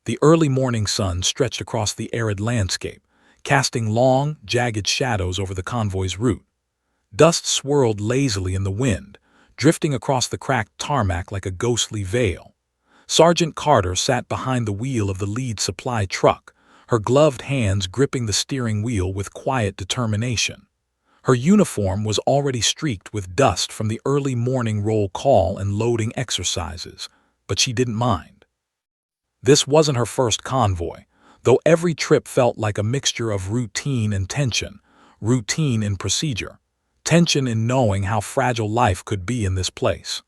The early morning sun stretched across the arid landscape, casting long, jagged shadows over the convoy's route. Dust swirled lazily in the wind, drifting across the cracked tarmac like a ghostly veil. Sergeant Carter sat behind the wheel of the lead supply truck, her gloved hands gripping the steering wheel with quiet determination. Her uniform was already streaked with dust from the early morning roll call and loading exercises, but she didn't mind. This wasn't her first convoy, though every trip felt like a mixture of routine and tension, routine in procedure, tension in knowing how fragile life could be in this place.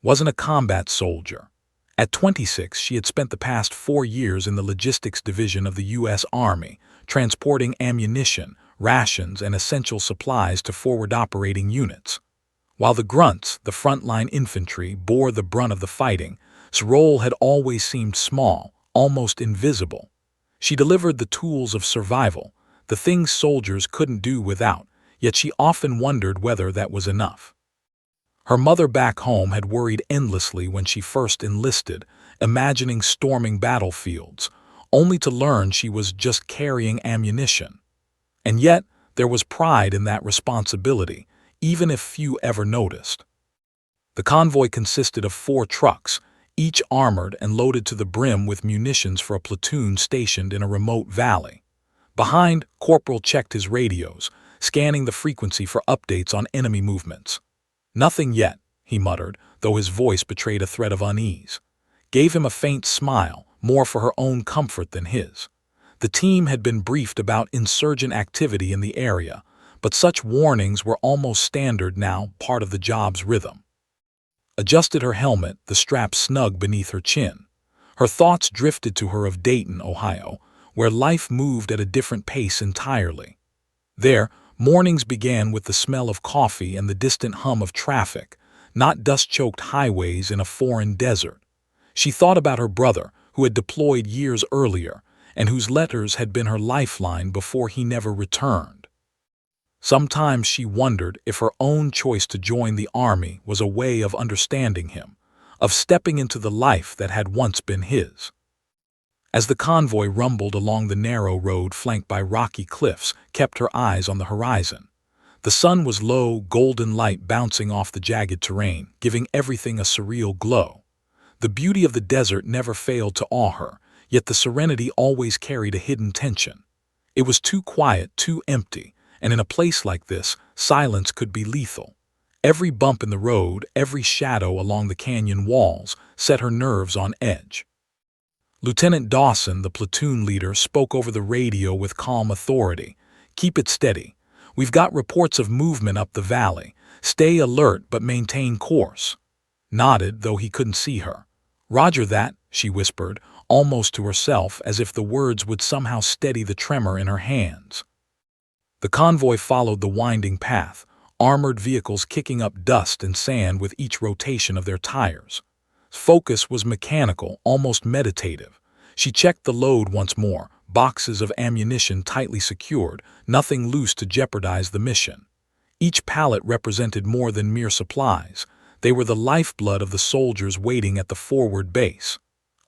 Wasn't a combat soldier. At 26, she had spent the past 4 years in the logistics division of the U.S. Army, transporting ammunition, rations, and essential supplies to forward operating units. While the grunts, the frontline infantry, bore the brunt of the fighting, its role had always seemed small, almost invisible. She delivered the tools of survival, the things soldiers couldn't do without, yet she often wondered whether that was enough. Her mother back home had worried endlessly when she first enlisted, imagining storming battlefields, only to learn she was just carrying ammunition. And yet, there was pride in that responsibility, even if few ever noticed. The convoy consisted of 4 trucks, each armored and loaded to the brim with munitions for a platoon stationed in a remote valley. Behind, Corporal checked his radios, scanning the frequency for updates on enemy movements. "Nothing yet," he muttered, though his voice betrayed a threat of unease. Gave him a faint smile, more for her own comfort than his. The team had been briefed about insurgent activity in the area, but such warnings were almost standard now, part of the job's rhythm. Adjusted her helmet, the strap snug beneath her chin. Her thoughts drifted to her of Dayton, Ohio, where life moved at a different pace entirely. There, mornings began with the smell of coffee and the distant hum of traffic, not dust-choked highways in a foreign desert. She thought about her brother, who had deployed years earlier, and whose letters had been her lifeline before he never returned. Sometimes she wondered if her own choice to join the army was a way of understanding him, of stepping into the life that had once been his. As the convoy rumbled along the narrow road flanked by rocky cliffs, kept her eyes on the horizon. The sun was low, golden light bouncing off the jagged terrain, giving everything a surreal glow. The beauty of the desert never failed to awe her, yet the serenity always carried a hidden tension. It was too quiet, too empty, and in a place like this, silence could be lethal. Every bump in the road, every shadow along the canyon walls, set her nerves on edge. Lieutenant Dawson, the platoon leader, spoke over the radio with calm authority. "Keep it steady. We've got reports of movement up the valley. Stay alert but maintain course." Nodded, though he couldn't see her. "Roger that," she whispered, almost to herself, as if the words would somehow steady the tremor in her hands. The convoy followed the winding path, armored vehicles kicking up dust and sand with each rotation of their tires. Focus was mechanical, almost meditative. She checked the load once more, boxes of ammunition tightly secured, nothing loose to jeopardize the mission. Each pallet represented more than mere supplies. They were the lifeblood of the soldiers waiting at the forward base.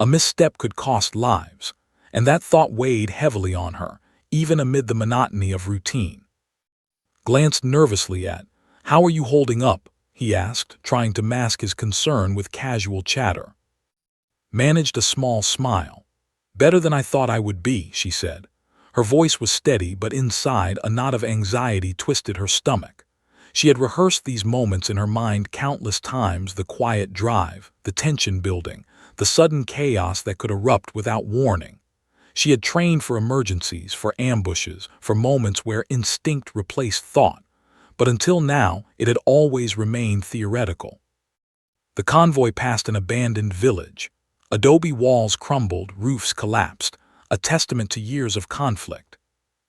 A misstep could cost lives, and that thought weighed heavily on her, even amid the monotony of routine. Glanced nervously at, "How are you holding up?" he asked, trying to mask his concern with casual chatter. Managed a small smile. "Better than I thought I would be," she said. Her voice was steady, but inside a knot of anxiety twisted her stomach. She had rehearsed these moments in her mind countless times, the quiet drive, the tension building, the sudden chaos that could erupt without warning. She had trained for emergencies, for ambushes, for moments where instinct replaced thought, but until now it had always remained theoretical. The convoy passed an abandoned village. Adobe walls crumbled, roofs collapsed, a testament to years of conflict.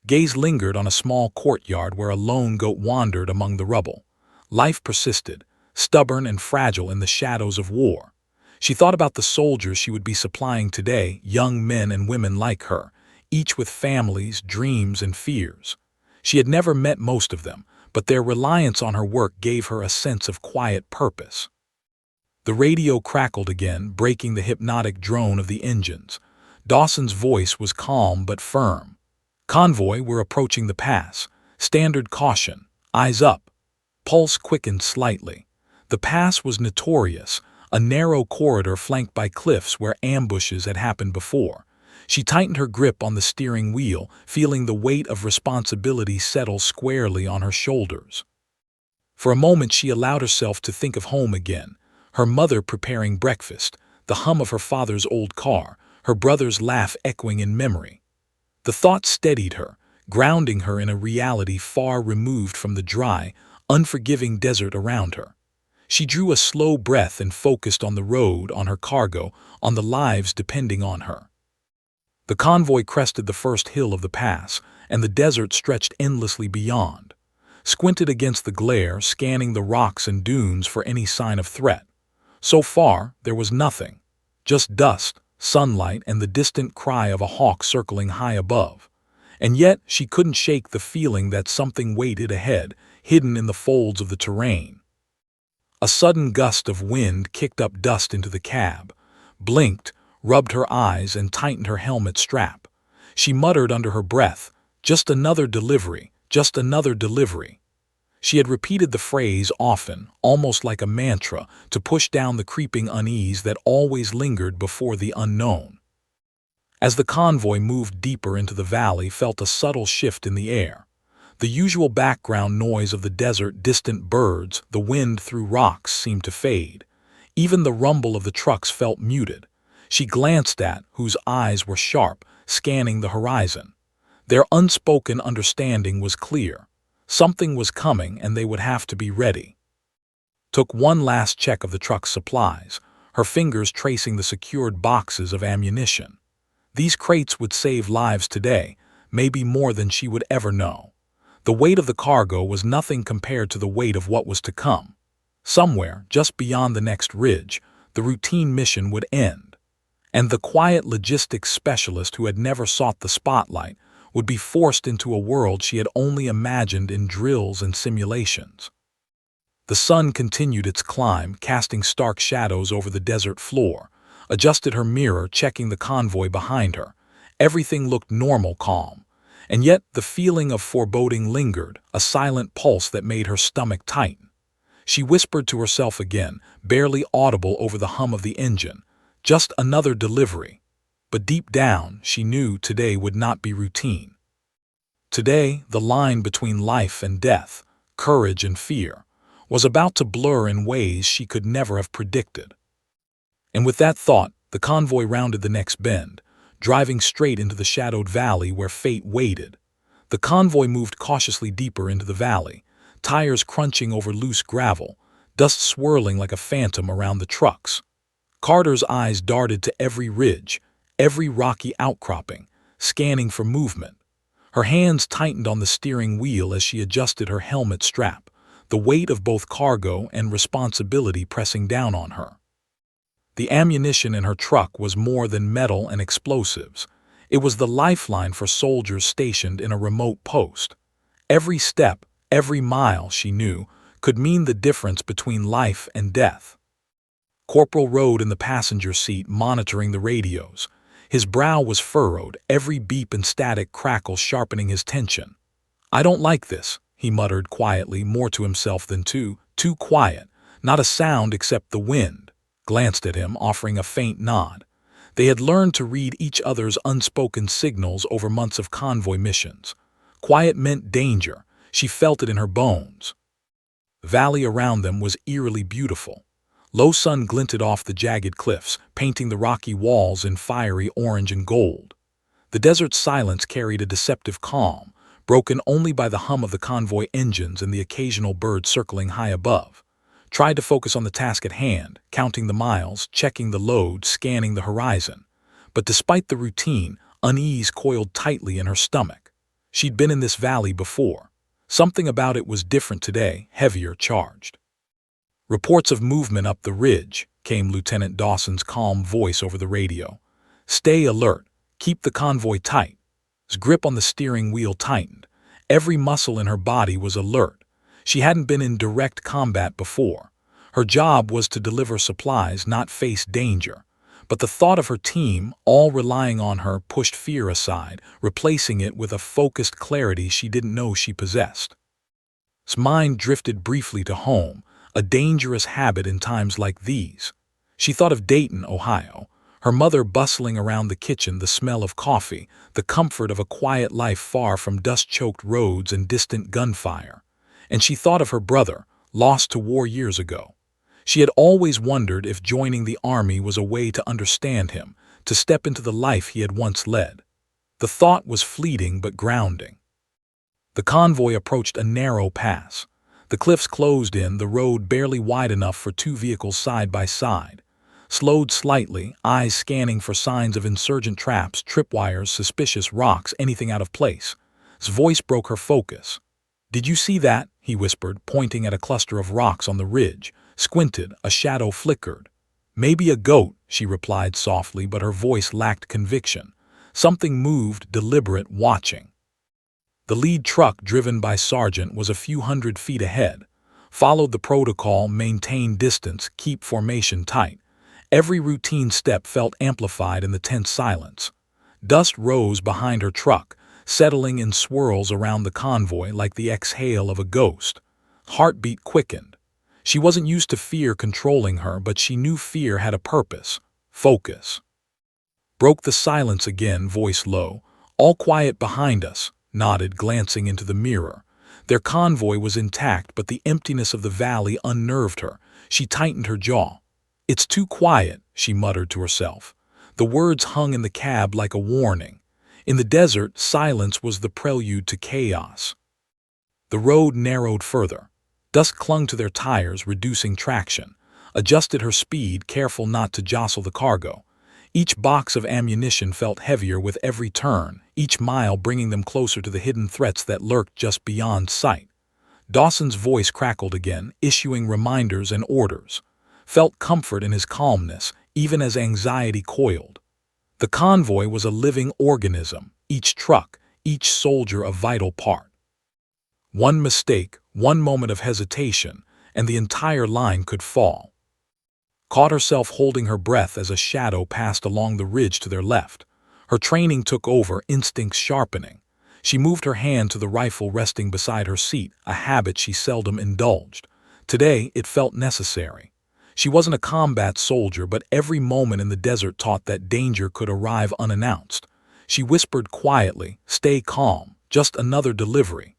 Gaze lingered on a small courtyard where a lone goat wandered among the rubble. Life persisted, stubborn and fragile in the shadows of war. She thought about the soldiers she would be supplying today, young men and women like her, each with families, dreams, and fears. She had never met most of them, but their reliance on her work gave her a sense of quiet purpose. The radio crackled again, breaking the hypnotic drone of the engines. Dawson's voice was calm but firm. "Convoy, we're approaching the pass. Standard caution. Eyes up." Pulse quickened slightly. The pass was notorious, a narrow corridor flanked by cliffs where ambushes had happened before. She tightened her grip on the steering wheel, feeling the weight of responsibility settle squarely on her shoulders. For a moment she allowed herself to think of home again, her mother preparing breakfast, the hum of her father's old car, her brother's laugh echoing in memory. The thought steadied her, grounding her in a reality far removed from the dry, unforgiving desert around her. She drew a slow breath and focused on the road, on her cargo, on the lives depending on her. The convoy crested the first hill of the pass, and the desert stretched endlessly beyond. Squinted against the glare, scanning the rocks and dunes for any sign of threat. So far, there was nothing. Just dust, sunlight, and the distant cry of a hawk circling high above. And yet, she couldn't shake the feeling that something waited ahead, hidden in the folds of the terrain. A sudden gust of wind kicked up dust into the cab, blinked, rubbed her eyes, and tightened her helmet strap. She muttered under her breath, "Just another delivery, just another delivery." She had repeated the phrase often, almost like a mantra, to push down the creeping unease that always lingered before the unknown. As the convoy moved deeper into the valley, felt a subtle shift in the air. The usual background noise of the desert, distant birds, the wind through rocks seemed to fade. Even the rumble of the trucks felt muted. She glanced at whose eyes were sharp, scanning the horizon. Their unspoken understanding was clear. Something was coming and they would have to be ready. Took one last check of the truck's supplies, her fingers tracing the secured boxes of ammunition. These crates would save lives today, maybe more than she would ever know. The weight of the cargo was nothing compared to the weight of what was to come. Somewhere, just beyond the next ridge, the routine mission would end. And the quiet logistics specialist who had never sought the spotlight would be forced into a world she had only imagined in drills and simulations. The sun continued its climb, casting stark shadows over the desert floor. Adjusted her mirror, checking the convoy behind her. Everything looked normal, calm. And yet the feeling of foreboding lingered, a silent pulse that made her stomach tighten. She whispered to herself again, barely audible over the hum of the engine, "Just another delivery." But deep down, she knew today would not be routine. Today, the line between life and death, courage and fear, was about to blur in ways she could never have predicted. And with that thought, the convoy rounded the next bend, driving straight into the shadowed valley where fate waited. The convoy moved cautiously deeper into the valley, tires crunching over loose gravel, dust swirling like a phantom around the trucks. Carter's eyes darted to every ridge, every rocky outcropping, scanning for movement. Her hands tightened on the steering wheel as she adjusted her helmet strap, the weight of both cargo and responsibility pressing down on her. The ammunition in her truck was more than metal and explosives. It was the lifeline for soldiers stationed in a remote post. Every step, every mile, she knew, could mean the difference between life and death. Corporal rode in the passenger seat, monitoring the radios. His brow was furrowed, every beep and static crackle sharpening his tension. "I don't like this," he muttered quietly, more to himself than too quiet, not a sound except the wind. Glanced at him, offering a faint nod. They had learned to read each other's unspoken signals over months of convoy missions. Quiet meant danger. She felt it in her bones. The valley around them was eerily beautiful. Low sun glinted off the jagged cliffs, painting the rocky walls in fiery orange and gold. The desert's silence carried a deceptive calm, broken only by the hum of the convoy engines and the occasional bird circling high above. Tried to focus on the task at hand, counting the miles, checking the load, scanning the horizon. But despite the routine, unease coiled tightly in her stomach. She'd been in this valley before. Something about it was different today, heavier, charged. "Reports of movement up the ridge," came Lieutenant Dawson's calm voice over the radio. "Stay alert. Keep the convoy tight." His grip on the steering wheel tightened. Every muscle in her body was alert. She hadn't been in direct combat before. Her job was to deliver supplies, not face danger. But the thought of her team, all relying on her, pushed fear aside, replacing it with a focused clarity she didn't know she possessed. His mind drifted briefly to home, a dangerous habit in times like these. She thought of Dayton, Ohio, her mother bustling around the kitchen, the smell of coffee, the comfort of a quiet life far from dust-choked roads and distant gunfire. And she thought of her brother, lost to war years ago. She had always wondered if joining the army was a way to understand him, to step into the life he had once led. The thought was fleeting but grounding. The convoy approached a narrow pass. The cliffs closed in, the road barely wide enough for two vehicles side by side. Slowed slightly, eyes scanning for signs of insurgent traps, tripwires, suspicious rocks, anything out of place. His voice broke her focus. "Did you see that?" he whispered, pointing at a cluster of rocks on the ridge. Squinted, a shadow flickered. "Maybe a goat," she replied softly, but her voice lacked conviction. Something moved, deliberate, watching. The lead truck, driven by Sergeant, was a few hundred feet ahead. Followed the protocol, maintain distance, keep formation tight. Every routine step felt amplified in the tense silence. Dust rose behind her truck, settling in swirls around the convoy like the exhale of a ghost. Heartbeat quickened. She wasn't used to fear controlling her, but she knew fear had a purpose. Focus. Broke the silence again, voice low. "All quiet behind us," nodded, glancing into the mirror. Their convoy was intact, but the emptiness of the valley unnerved her. She tightened her jaw. "It's too quiet," she muttered to herself. The words hung in the cab like a warning. In the desert, silence was the prelude to chaos. The road narrowed further. Dust clung to their tires, reducing traction. Adjusted her speed, careful not to jostle the cargo. Each box of ammunition felt heavier with every turn, each mile bringing them closer to the hidden threats that lurked just beyond sight. Dawson's voice crackled again, issuing reminders and orders. Felt comfort in his calmness, even as anxiety coiled. The convoy was a living organism, each truck, each soldier a vital part. One mistake, one moment of hesitation, and the entire line could fall. Caught herself holding her breath as a shadow passed along the ridge to their left. Her training took over, instincts sharpening. She moved her hand to the rifle resting beside her seat, a habit she seldom indulged. Today, it felt necessary. She wasn't a combat soldier, but every moment in the desert taught that danger could arrive unannounced. She whispered quietly, "Stay calm, just another delivery."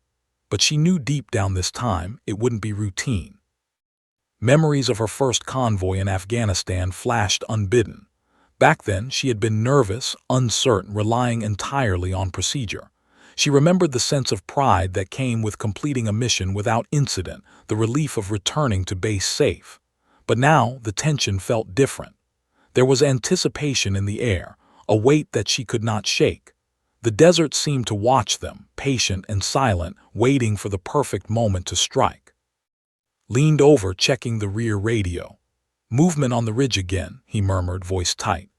But she knew deep down this time it wouldn't be routine. Memories of her first convoy in Afghanistan flashed unbidden. Back then, she had been nervous, uncertain, relying entirely on procedure. She remembered the sense of pride that came with completing a mission without incident, the relief of returning to base safe. But now, the tension felt different. There was anticipation in the air, a weight that she could not shake. The desert seemed to watch them, patient and silent, waiting for the perfect moment to strike. Leaned over, checking the rear radio. "Movement on the ridge again," he murmured, voice tight.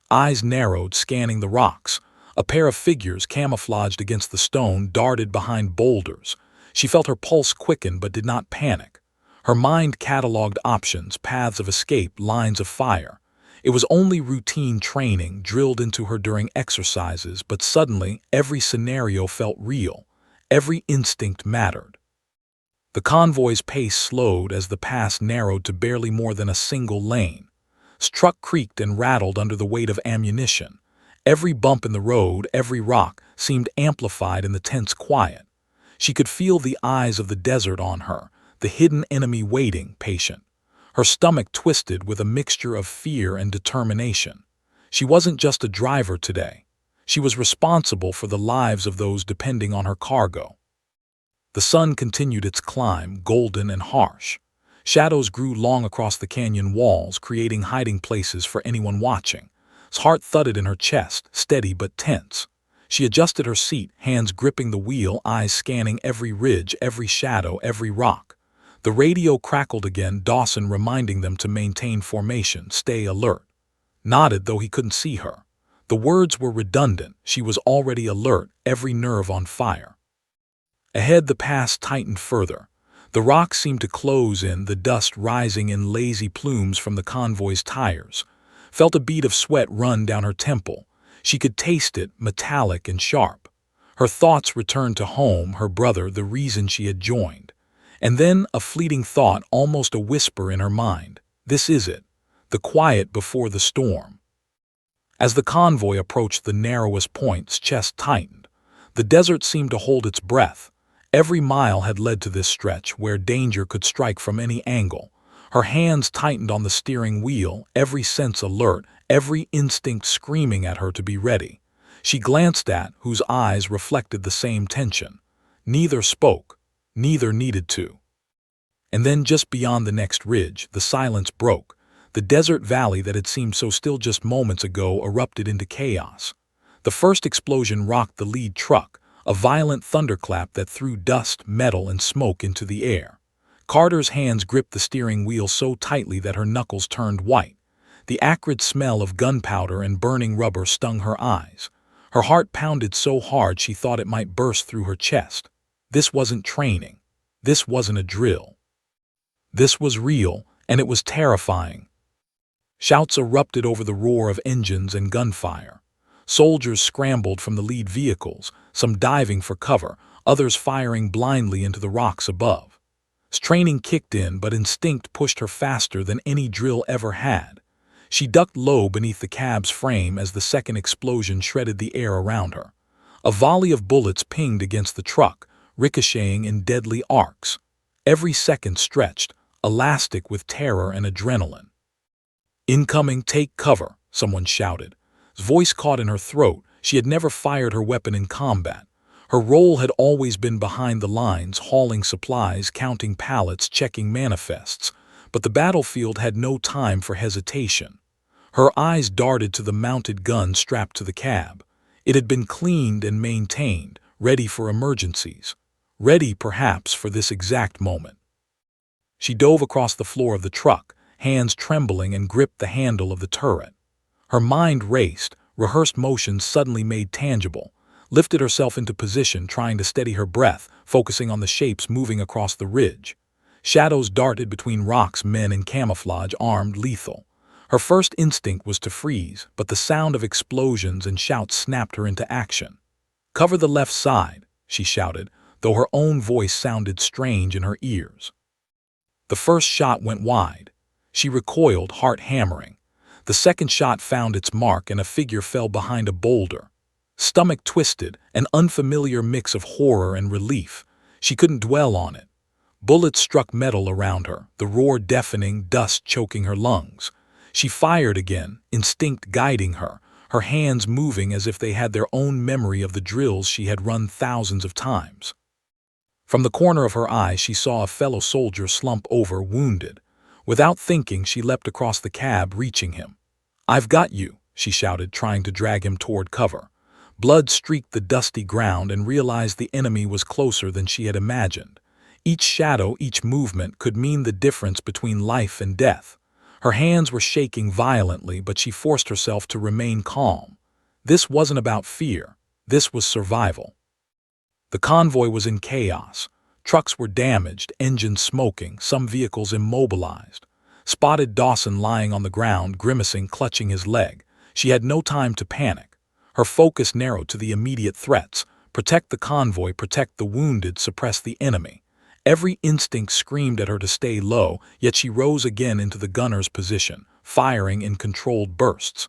Eyes narrowed, scanning the rocks. A pair of figures, camouflaged against the stone, darted behind boulders. She felt her pulse quicken but did not panic. Her mind catalogued options, paths of escape, lines of fire. It was only routine training drilled into her during exercises, but suddenly every scenario felt real. Every instinct mattered. The convoy's pace slowed as the pass narrowed to barely more than a single lane. His truck creaked and rattled under the weight of ammunition. Every bump in the road, every rock, seemed amplified in the tense quiet. She could feel the eyes of the desert on her, the hidden enemy waiting, patient. Her stomach twisted with a mixture of fear and determination. She wasn't just a driver today. She was responsible for the lives of those depending on her cargo. The sun continued its climb, golden and harsh. Shadows grew long across the canyon walls, creating hiding places for anyone watching. His heart thudded in her chest, steady but tense. She adjusted her seat, hands gripping the wheel, eyes scanning every ridge, every shadow, every rock. The radio crackled again, Dawson reminding them to maintain formation, stay alert. Nodded, though he couldn't see her. The words were redundant. She was already alert, every nerve on fire. Ahead, the pass tightened further. The rocks seemed to close in, the dust rising in lazy plumes from the convoy's tires. felt a bead of sweat run down her temple. She could taste it, metallic and sharp. Her thoughts returned to home, her brother, the reason she had joined. And then a fleeting thought, almost a whisper in her mind. This is it. The quiet before the storm. As the convoy approached the narrowest point's chest tightened. The desert seemed to hold its breath. Every mile had led to this stretch where danger could strike from any angle. Her hands tightened on the steering wheel, every sense alert, every instinct screaming at her to be ready. She glanced at whose eyes reflected the same tension. Neither spoke. Neither needed to. And then just beyond the next ridge, the silence broke. The desert valley that had seemed so still just moments ago erupted into chaos. The first explosion rocked the lead truck, a violent thunderclap that threw dust, metal, and smoke into the air. Carter's hands gripped the steering wheel so tightly that her knuckles turned white. The acrid smell of gunpowder and burning rubber stung her eyes. Her heart pounded so hard she thought it might burst through her chest. This wasn't training. This wasn't a drill. This was real, and it was terrifying. Shouts erupted over the roar of engines and gunfire. Soldiers scrambled from the lead vehicles, some diving for cover, others firing blindly into the rocks above. Training kicked in, but instinct pushed her faster than any drill ever had. She ducked low beneath the cab's frame as the second explosion shredded the air around her. A volley of bullets pinged against the truck, ricocheting in deadly arcs. Every second stretched, elastic with terror and adrenaline. "Incoming, take cover," someone shouted. His voice caught in her throat. She had never fired her weapon in combat. Her role had always been behind the lines, hauling supplies, counting pallets, checking manifests. But the battlefield had no time for hesitation. Her eyes darted to the mounted gun strapped to the cab. It had been cleaned and maintained, ready for emergencies. Ready, perhaps, for this exact moment. She dove across the floor of the truck, hands trembling, and gripped the handle of the turret. Her mind raced, rehearsed motions suddenly made tangible, lifted herself into position, trying to steady her breath, focusing on the shapes moving across the ridge. Shadows darted between rocks, men in camouflage, armed, lethal. Her first instinct was to freeze, but the sound of explosions and shouts snapped her into action. "Cover the left side," she shouted, though her own voice sounded strange in her ears. The first shot went wide. She recoiled, heart hammering. The second shot found its mark and a figure fell behind a boulder. Stomach twisted, an unfamiliar mix of horror and relief. She couldn't dwell on it. Bullets struck metal around her, the roar deafening, dust choking her lungs. She fired again, instinct guiding her, her hands moving as if they had their own memory of the drills she had run thousands of times. From the corner of her eye, she saw a fellow soldier slump over, wounded. Without thinking, she leapt across the cab, reaching him. "I've got you," she shouted, trying to drag him toward cover. Blood streaked the dusty ground and realized the enemy was closer than she had imagined. Each shadow, each movement could mean the difference between life and death. Her hands were shaking violently, but she forced herself to remain calm. This wasn't about fear. This was survival. The convoy was in chaos. Trucks were damaged, engines smoking, some vehicles immobilized. Spotted Dawson lying on the ground, grimacing, clutching his leg. She had no time to panic. Her focus narrowed to the immediate threats. Protect the convoy, protect the wounded, suppress the enemy. Every instinct screamed at her to stay low, yet she rose again into the gunner's position, firing in controlled bursts.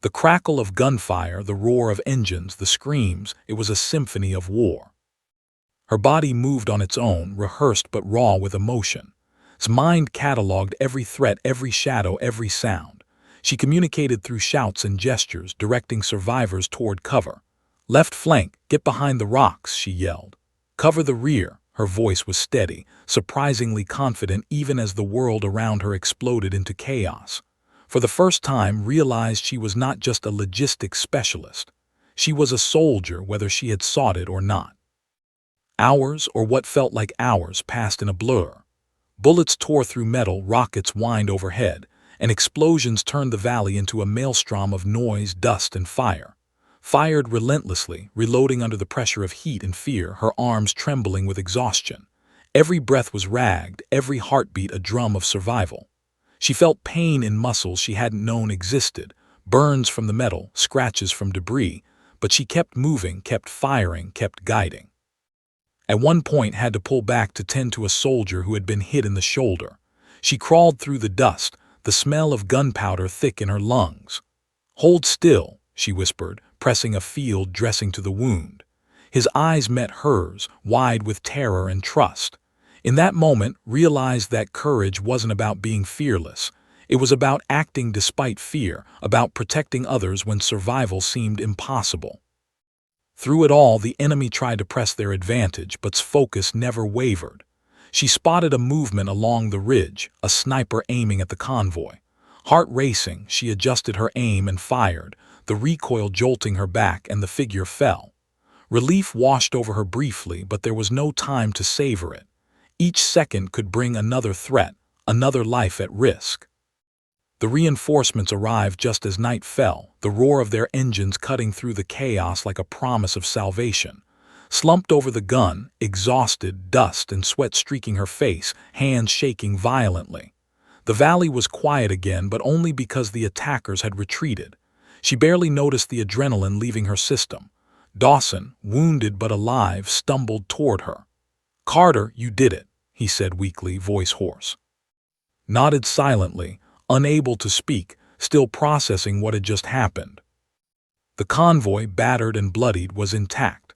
The crackle of gunfire, the roar of engines, the screams, it was a symphony of war. Her body moved on its own, rehearsed but raw with emotion. Its mind cataloged every threat, every shadow, every sound. She communicated through shouts and gestures, directing survivors toward cover. "Left flank, get behind the rocks," she yelled. "Cover the rear." Her voice was steady, surprisingly confident even as the world around her exploded into chaos. For the first time, realized she was not just a logistics specialist. She was a soldier, whether she had sought it or not. Hours, or what felt like hours, passed in a blur. Bullets tore through metal, rockets whined overhead, and explosions turned the valley into a maelstrom of noise, dust, and fire. Fired relentlessly, reloading under the pressure of heat and fear, her arms trembling with exhaustion. Every breath was ragged, every heartbeat a drum of survival. She felt pain in muscles she hadn't known existed, burns from the metal, scratches from debris, but she kept moving, kept firing, kept guiding. At one point had to pull back to tend to a soldier who had been hit in the shoulder. She crawled through the dust, the smell of gunpowder thick in her lungs. "Hold still," she whispered, pressing a field dressing to the wound. His eyes met hers, wide with terror and trust. In that moment, realized that courage wasn't about being fearless. It was about acting despite fear, about protecting others when survival seemed impossible. Through it all, the enemy tried to press their advantage, but's focus never wavered. She spotted a movement along the ridge, a sniper aiming at the convoy. Heart racing, she adjusted her aim and fired, the recoil jolting her back, and the figure fell. Relief washed over her briefly, but there was no time to savor it. Each second could bring another threat, another life at risk. The reinforcements arrived just as night fell, the roar of their engines cutting through the chaos like a promise of salvation. Slumped over the gun, exhausted, dust and sweat streaking her face, hands shaking violently. The valley was quiet again, but only because the attackers had retreated. She barely noticed the adrenaline leaving her system. Dawson, wounded but alive, stumbled toward her. "Carter, you did it," he said weakly, voice hoarse. Nodded silently, unable to speak, still processing what had just happened. The convoy, battered and bloodied, was intact.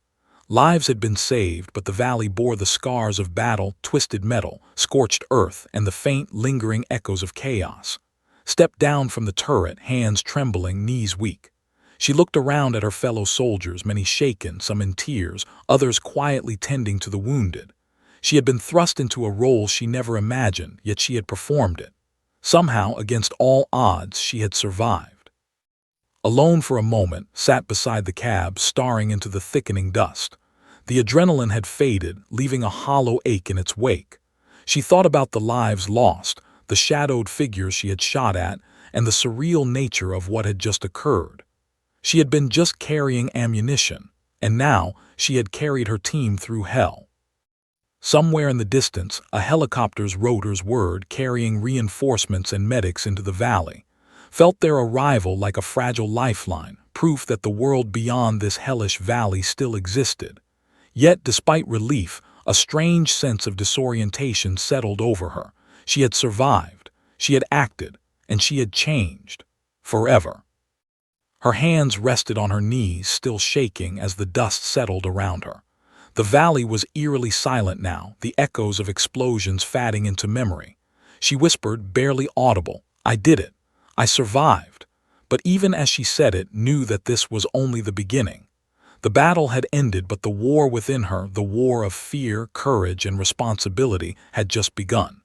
Lives had been saved, but the valley bore the scars of battle, twisted metal, scorched earth, and the faint, lingering echoes of chaos. Stepped down from the turret, hands trembling, knees weak. She looked around at her fellow soldiers, many shaken, some in tears, others quietly tending to the wounded. She had been thrust into a role she never imagined, yet she had performed it. Somehow, against all odds, she had survived. Alone for a moment, sat beside the cab, staring into the thickening dust. The adrenaline had faded, leaving a hollow ache in its wake. She thought about the lives lost, the shadowed figures she had shot at, and the surreal nature of what had just occurred. She had been just carrying ammunition, and now she had carried her team through hell. Somewhere in the distance, a helicopter's rotors whirred, carrying reinforcements and medics into the valley. Felt their arrival like a fragile lifeline, proof that the world beyond this hellish valley still existed. Yet, despite relief, a strange sense of disorientation settled over her. She had survived, she had acted, and she had changed. Forever. Her hands rested on her knees, still shaking as the dust settled around her. The valley was eerily silent now, the echoes of explosions fading into memory. She whispered, barely audible, "I did it. I survived." But even as she said it, knew that this was only the beginning. The battle had ended, but the war within her, the war of fear, courage, and responsibility, had just begun.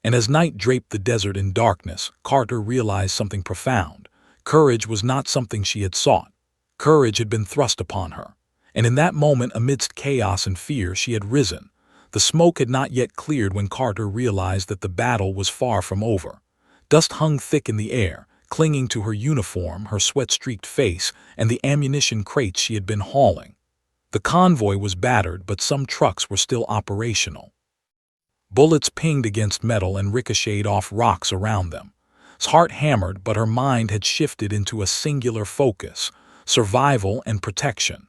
And as night draped the desert in darkness, Carter realized something profound. Courage was not something she had sought. Courage had been thrust upon her. And in that moment, amidst chaos and fear, she had risen. The smoke had not yet cleared when Carter realized that the battle was far from over. Dust hung thick in the air, clinging to her uniform, her sweat-streaked face, and the ammunition crates she had been hauling. The convoy was battered, but some trucks were still operational. Bullets pinged against metal and ricocheted off rocks around them. Her heart hammered, but her mind had shifted into a singular focus: survival and protection.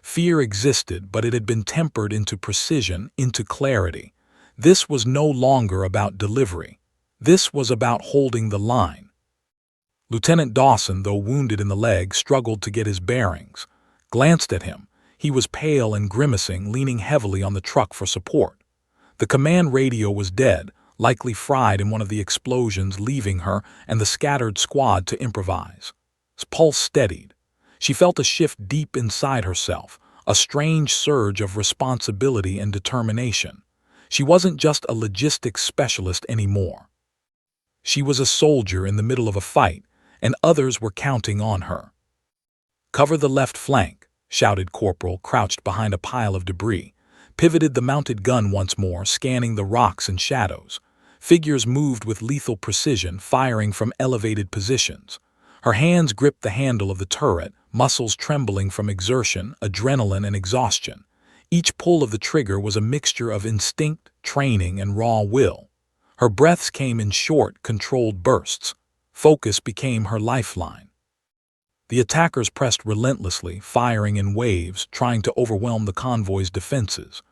Fear existed, but it had been tempered into precision, into clarity. This was no longer about delivery. This was about holding the line. Lieutenant Dawson, though wounded in the leg, struggled to get his bearings. Glanced at him. He was pale and grimacing, leaning heavily on the truck for support. The command radio was dead, likely fried in one of the explosions, leaving her and the scattered squad to improvise. His pulse steadied. She felt a shift deep inside herself, a strange surge of responsibility and determination. She wasn't just a logistics specialist anymore. She was a soldier in the middle of a fight, and others were counting on her. "Cover the left flank," shouted Corporal, crouched behind a pile of debris. Pivoted the mounted gun once more, scanning the rocks and shadows. Figures moved with lethal precision, firing from elevated positions. Her hands gripped the handle of the turret, muscles trembling from exertion, adrenaline, and exhaustion. Each pull of the trigger was a mixture of instinct, training, and raw will. Her breaths came in short, controlled bursts. Focus became her lifeline. The attackers pressed relentlessly, firing in waves, trying to overwhelm the convoy's defenses.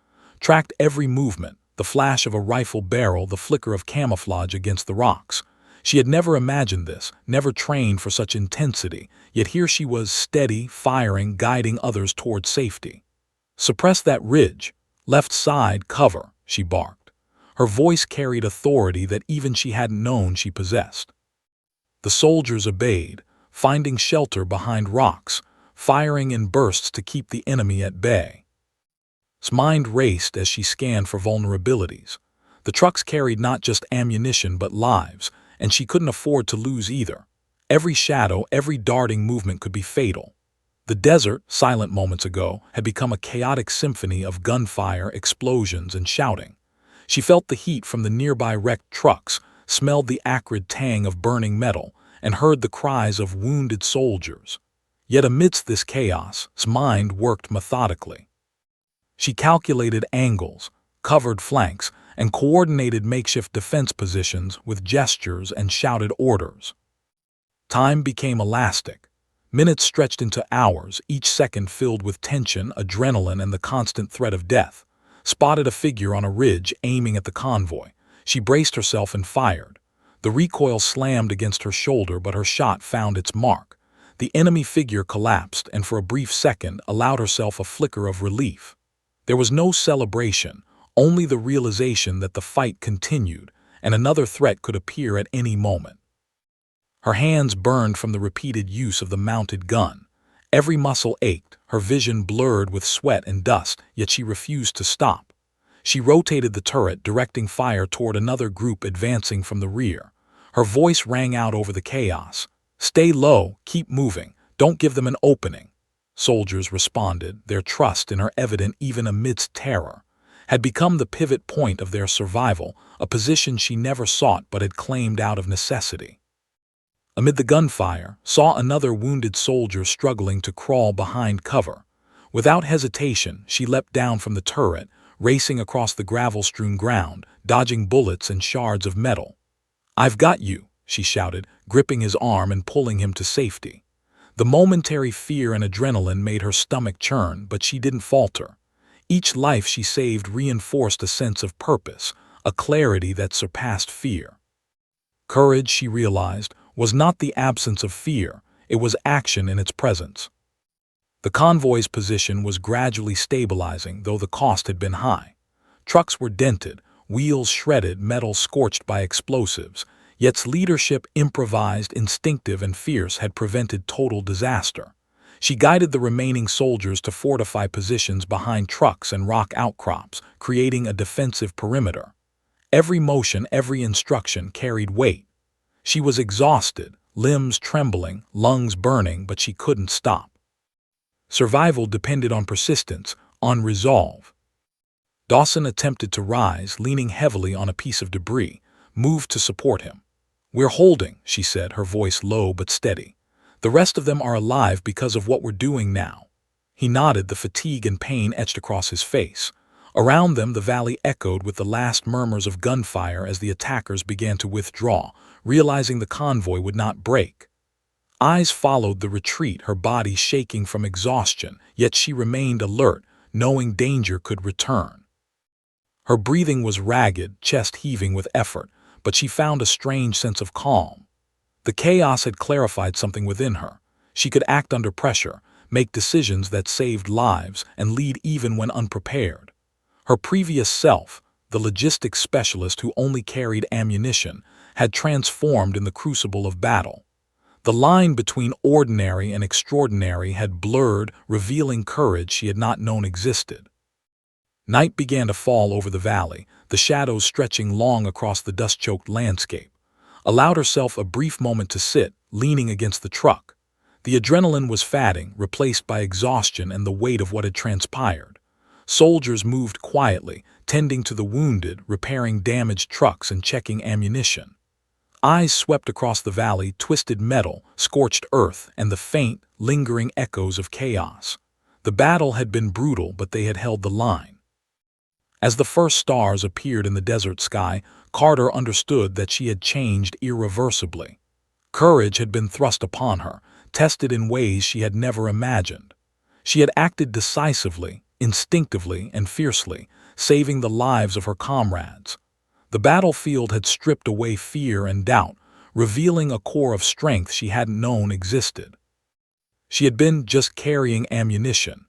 Tracked every movement, the flash of a rifle barrel, the flicker of camouflage against the rocks. She had never imagined this, never trained for such intensity, yet here she was, steady, firing, guiding others toward safety. "Suppress that ridge. Left side, cover," she barked. Her voice carried authority that even she hadn't known she possessed. The soldiers obeyed, finding shelter behind rocks, firing in bursts to keep the enemy at bay. His mind raced as she scanned for vulnerabilities. The trucks carried not just ammunition but lives, and she couldn't afford to lose either. Every shadow, every darting movement could be fatal. The desert, silent moments ago, had become a chaotic symphony of gunfire, explosions, and shouting. She felt the heat from the nearby wrecked trucks, smelled the acrid tang of burning metal, and heard the cries of wounded soldiers. Yet amidst this chaos, his mind worked methodically. She calculated angles, covered flanks, and coordinated makeshift defense positions with gestures and shouted orders. Time became elastic. Minutes stretched into hours, each second filled with tension, adrenaline, and the constant threat of death. Spotted a figure on a ridge aiming at the convoy. She braced herself and fired. The recoil slammed against her shoulder, but her shot found its mark. The enemy figure collapsed and for a brief second allowed herself a flicker of relief. There was no celebration, only the realization that the fight continued and another threat could appear at any moment. Her hands burned from the repeated use of the mounted gun. Every muscle ached, her vision blurred with sweat and dust, yet she refused to stop. She rotated the turret, directing fire toward another group advancing from the rear. Her voice rang out over the chaos. "Stay low, keep moving, don't give them an opening." Soldiers responded, their trust in her evident even amidst terror. Had become the pivot point of their survival, a position she never sought but had claimed out of necessity. Amid the gunfire, saw another wounded soldier struggling to crawl behind cover. Without hesitation, she leapt down from the turret, racing across the gravel-strewn ground, dodging bullets and shards of metal. "I've got you," she shouted, gripping his arm and pulling him to safety. The momentary fear and adrenaline made her stomach churn, but she didn't falter. Each life she saved reinforced a sense of purpose, a clarity that surpassed fear. Courage, she realized, was not the absence of fear, it was action in its presence. The convoy's position was gradually stabilizing, though the cost had been high. Trucks were dented, wheels shredded, metal scorched by explosives, yet its leadership, improvised, instinctive, and fierce, had prevented total disaster. She guided the remaining soldiers to fortify positions behind trucks and rock outcrops, creating a defensive perimeter. Every motion, every instruction carried weight. She was exhausted, limbs trembling, lungs burning, but she couldn't stop. Survival depended on persistence, on resolve. Dawson attempted to rise, leaning heavily on a piece of debris, moved to support him. "We're holding," she said, her voice low but steady. "The rest of them are alive because of what we're doing now." He nodded, the fatigue and pain etched across his face. Around them, the valley echoed with the last murmurs of gunfire as the attackers began to withdraw, realizing the convoy would not break. Eyes followed the retreat, her body shaking from exhaustion, yet she remained alert, knowing danger could return. Her breathing was ragged, chest heaving with effort, but she found a strange sense of calm. The chaos had clarified something within her. She could act under pressure, make decisions that saved lives, and lead even when unprepared. Her previous self, the logistics specialist who only carried ammunition, had transformed in the crucible of battle. The line between ordinary and extraordinary had blurred, revealing courage she had not known existed. Night began to fall over the valley, the shadows stretching long across the dust-choked landscape. Allowed herself a brief moment to sit, leaning against the truck. The adrenaline was fading, replaced by exhaustion and the weight of what had transpired. Soldiers moved quietly, tending to the wounded, repairing damaged trucks and checking ammunition. Eyes swept across the valley, twisted metal, scorched earth, and the faint, lingering echoes of chaos. The battle had been brutal, but they had held the line. As the first stars appeared in the desert sky, Carter understood that she had changed irreversibly. Courage had been thrust upon her, tested in ways she had never imagined. She had acted decisively, instinctively, and fiercely, saving the lives of her comrades. The battlefield had stripped away fear and doubt, revealing a core of strength she hadn't known existed. She had been just carrying ammunition,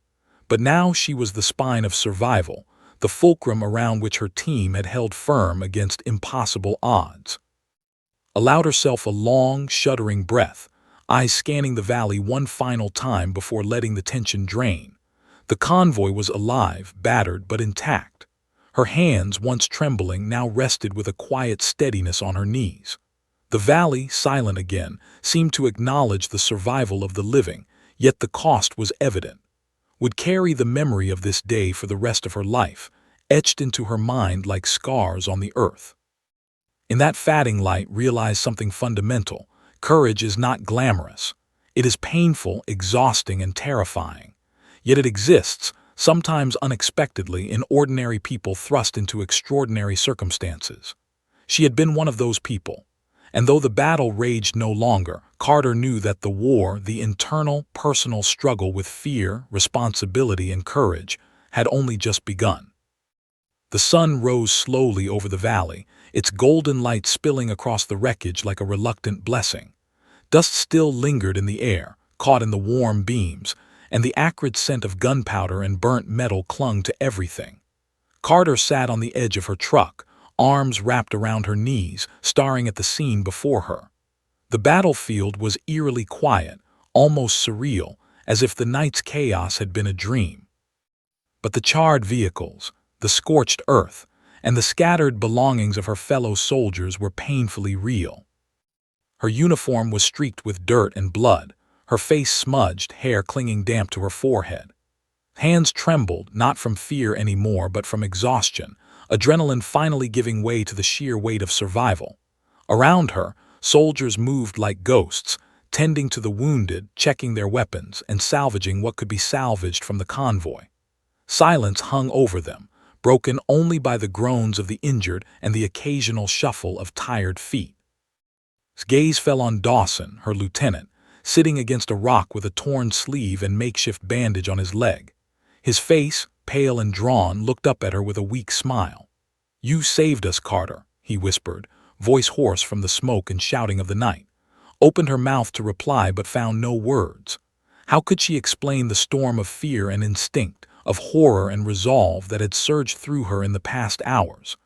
but now she was the spine of survival, the fulcrum around which her team had held firm against impossible odds. Allowed herself a long, shuddering breath, eyes scanning the valley one final time before letting the tension drain. The convoy was alive, battered, but intact. Her hands, once trembling, now rested with a quiet steadiness on her knees. The valley, silent again, seemed to acknowledge the survival of the living, yet the cost was evident. Would carry the memory of this day for the rest of her life, etched into her mind like scars on the earth. In that fading light, realized something fundamental. Courage is not glamorous. It is painful, exhausting, and terrifying. Yet it exists, sometimes unexpectedly, in ordinary people thrust into extraordinary circumstances. She had been one of those people. And though the battle raged no longer, Carter knew that the war, the internal, personal struggle with fear, responsibility, and courage, had only just begun. The sun rose slowly over the valley, its golden light spilling across the wreckage like a reluctant blessing. Dust still lingered in the air, caught in the warm beams, and the acrid scent of gunpowder and burnt metal clung to everything. Carter sat on the edge of her truck, arms wrapped around her knees, staring at the scene before her. The battlefield was eerily quiet, almost surreal, as if the night's chaos had been a dream. But the charred vehicles, the scorched earth, and the scattered belongings of her fellow soldiers were painfully real. Her uniform was streaked with dirt and blood, her face smudged, hair clinging damp to her forehead. Hands trembled, not from fear anymore, but from exhaustion, adrenaline finally giving way to the sheer weight of survival. Around her, soldiers moved like ghosts, tending to the wounded, checking their weapons, and salvaging what could be salvaged from the convoy. Silence hung over them, broken only by the groans of the injured and the occasional shuffle of tired feet. His gaze fell on Dawson, her lieutenant, sitting against a rock with a torn sleeve and makeshift bandage on his leg. His face, pale and drawn, looked up at her with a weak smile. "You saved us, Carter," he whispered, voice hoarse from the smoke and shouting of the night. Opened her mouth to reply but found no words. How could she explain the storm of fear and instinct, of horror and resolve that had surged through her in the past hours?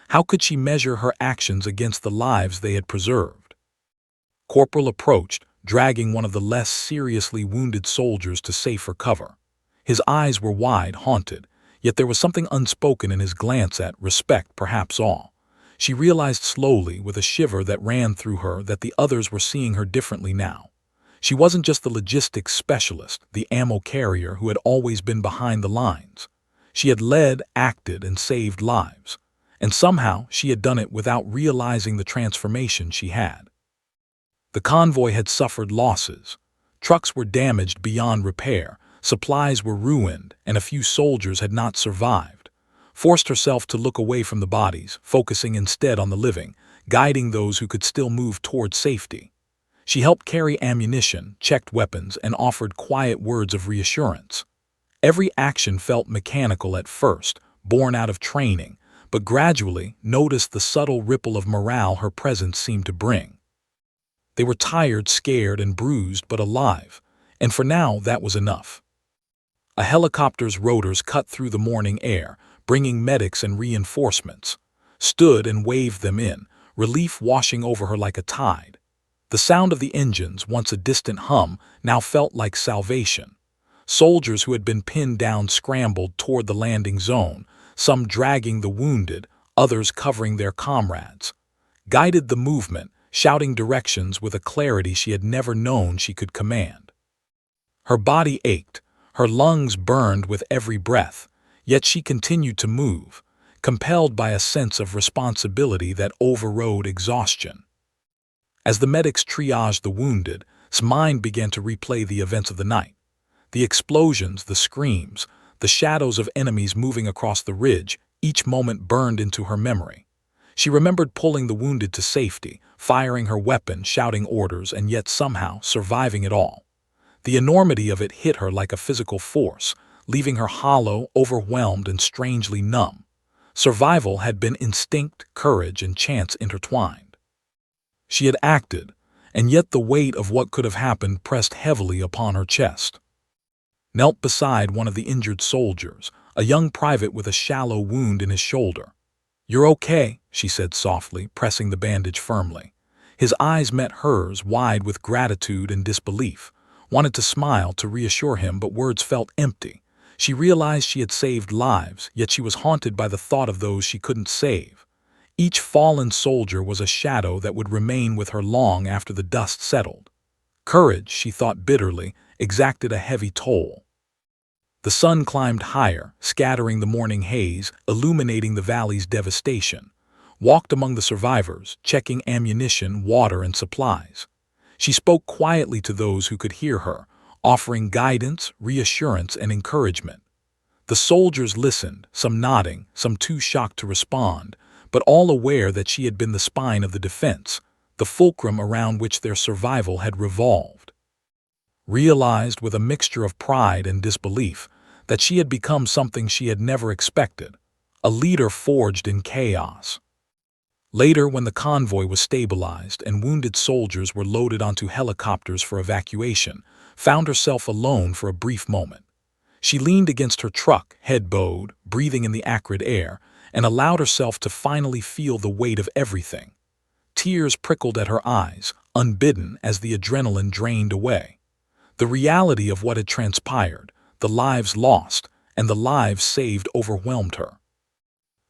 How could she measure her actions against the lives they had preserved? Corporal approached, dragging one of the less seriously wounded soldiers to safer cover. His eyes were wide, haunted, yet there was something unspoken in his glance at respect, perhaps awe. She realized slowly, with a shiver that ran through her, that the others were seeing her differently now. She wasn't just the logistics specialist, the ammo carrier who had always been behind the lines. She had led, acted, and saved lives. And somehow she had done it without realizing the transformation she had. The convoy had suffered losses. Trucks were damaged beyond repair, supplies were ruined, and a few soldiers had not survived. Forced herself to look away from the bodies, focusing instead on the living, guiding those who could still move toward safety. She helped carry ammunition, checked weapons, and offered quiet words of reassurance. Every action felt mechanical at first, born out of training, but gradually noticed the subtle ripple of morale her presence seemed to bring. They were tired, scared, and bruised, but alive, and for now that was enough. A helicopter's rotors cut through the morning air, bringing medics and reinforcements. Stood and waved them in, relief washing over her like a tide. The sound of the engines, once a distant hum, now felt like salvation. Soldiers who had been pinned down scrambled toward the landing zone, some dragging the wounded, others covering their comrades. Guided the movement, shouting directions with a clarity she had never known she could command. Her body ached, her lungs burned with every breath, yet she continued to move, compelled by a sense of responsibility that overrode exhaustion. As the medics triaged the wounded, his mind began to replay the events of the night. The explosions, the screams, the shadows of enemies moving across the ridge, each moment burned into her memory. She remembered pulling the wounded to safety, firing her weapon, shouting orders, and yet somehow surviving it all. The enormity of it hit her like a physical force, leaving her hollow, overwhelmed, and strangely numb. Survival had been instinct, courage, and chance intertwined. She had acted, and yet the weight of what could have happened pressed heavily upon her chest. Knelt beside one of the injured soldiers, a young private with a shallow wound in his shoulder. "You're okay," she said softly, pressing the bandage firmly. His eyes met hers, wide with gratitude and disbelief. Wanted to smile to reassure him, but words felt empty. She realized she had saved lives, yet she was haunted by the thought of those she couldn't save. Each fallen soldier was a shadow that would remain with her long after the dust settled. Courage, she thought bitterly, exacted a heavy toll. The sun climbed higher, scattering the morning haze, illuminating the valley's devastation. Walked among the survivors, checking ammunition, water, and supplies. She spoke quietly to those who could hear her, offering guidance, reassurance, and encouragement. The soldiers listened, some nodding, some too shocked to respond, but all aware that she had been the spine of the defense, the fulcrum around which their survival had revolved. Realized with a mixture of pride and disbelief that she had become something she had never expected, a leader forged in chaos. Later, when the convoy was stabilized and wounded soldiers were loaded onto helicopters for evacuation, found herself alone for a brief moment. She leaned against her truck, head bowed, breathing in the acrid air, and allowed herself to finally feel the weight of everything. Tears prickled at her eyes, unbidden as the adrenaline drained away. The reality of what had transpired, the lives lost, and the lives saved overwhelmed her.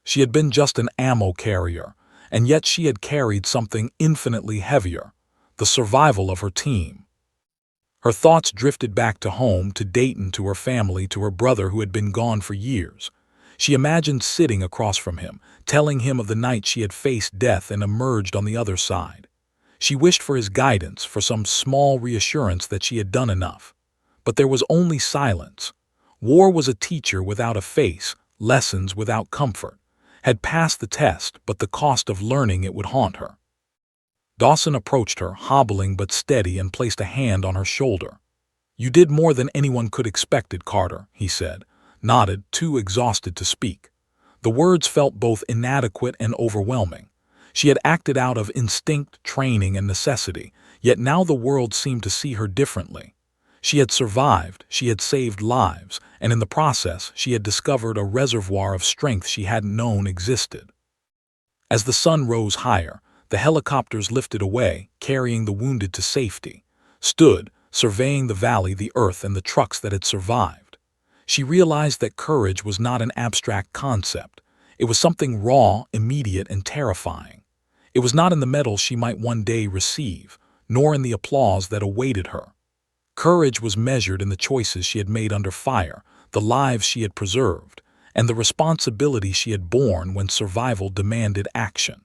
She had been just an ammo carrier, and yet she had carried something infinitely heavier, the survival of her team. Her thoughts drifted back to home, to Dayton, to her family, to her brother who had been gone for years. She imagined sitting across from him, telling him of the night she had faced death and emerged on the other side. She wished for his guidance, for some small reassurance that she had done enough. But there was only silence. War was a teacher without a face, lessons without comfort. Had passed the test, but the cost of learning it would haunt her. Dawson approached her, hobbling but steady, and placed a hand on her shoulder. "You did more than anyone could expected, Carter," he said, nodded, too exhausted to speak. The words felt both inadequate and overwhelming. She had acted out of instinct, training, and necessity, yet now the world seemed to see her differently. She had survived, she had saved lives, and in the process she had discovered a reservoir of strength she hadn't known existed. As the sun rose higher, the helicopters lifted away, carrying the wounded to safety. Stood, surveying the valley, the earth, and the trucks that had survived. She realized that courage was not an abstract concept. It was something raw, immediate, and terrifying. It was not in the medal she might one day receive, nor in the applause that awaited her. Courage was measured in the choices she had made under fire, the lives she had preserved, and the responsibility she had borne when survival demanded action.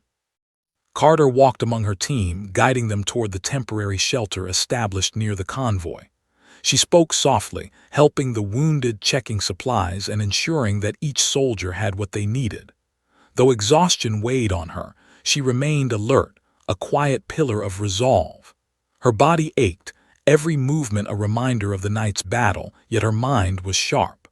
Carter walked among her team, guiding them toward the temporary shelter established near the convoy. She spoke softly, helping the wounded, checking supplies, and ensuring that each soldier had what they needed. Though exhaustion weighed on her, she remained alert, a quiet pillar of resolve. Her body ached, every movement a reminder of the night's battle, yet her mind was sharp.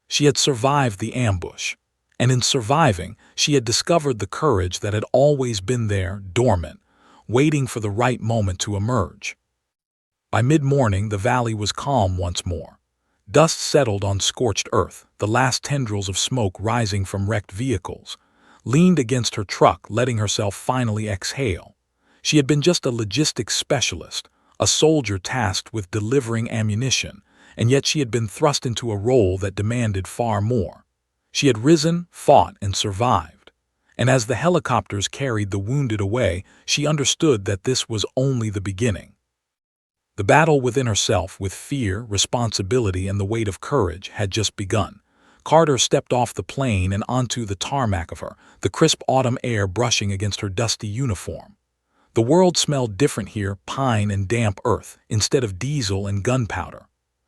She had survived the ambush, and in surviving, she had discovered the courage that had always been there, dormant, waiting for the right moment to emerge. By mid-morning, the valley was calm once more. Dust settled on scorched earth, the last tendrils of smoke rising from wrecked vehicles. Leaned against her truck, letting herself finally exhale. She had been just a logistics specialist, a soldier tasked with delivering ammunition, and yet she had been thrust into a role that demanded far more. She had risen, fought, and survived. And as the helicopters carried the wounded away, she understood that this was only the beginning. The battle within herself, with fear, responsibility, and the weight of courage, had just begun. Carter stepped off the plane and onto the tarmac of her, the crisp autumn air brushing against her dusty uniform. The world smelled different here, pine and damp earth, instead of diesel and gunpowder.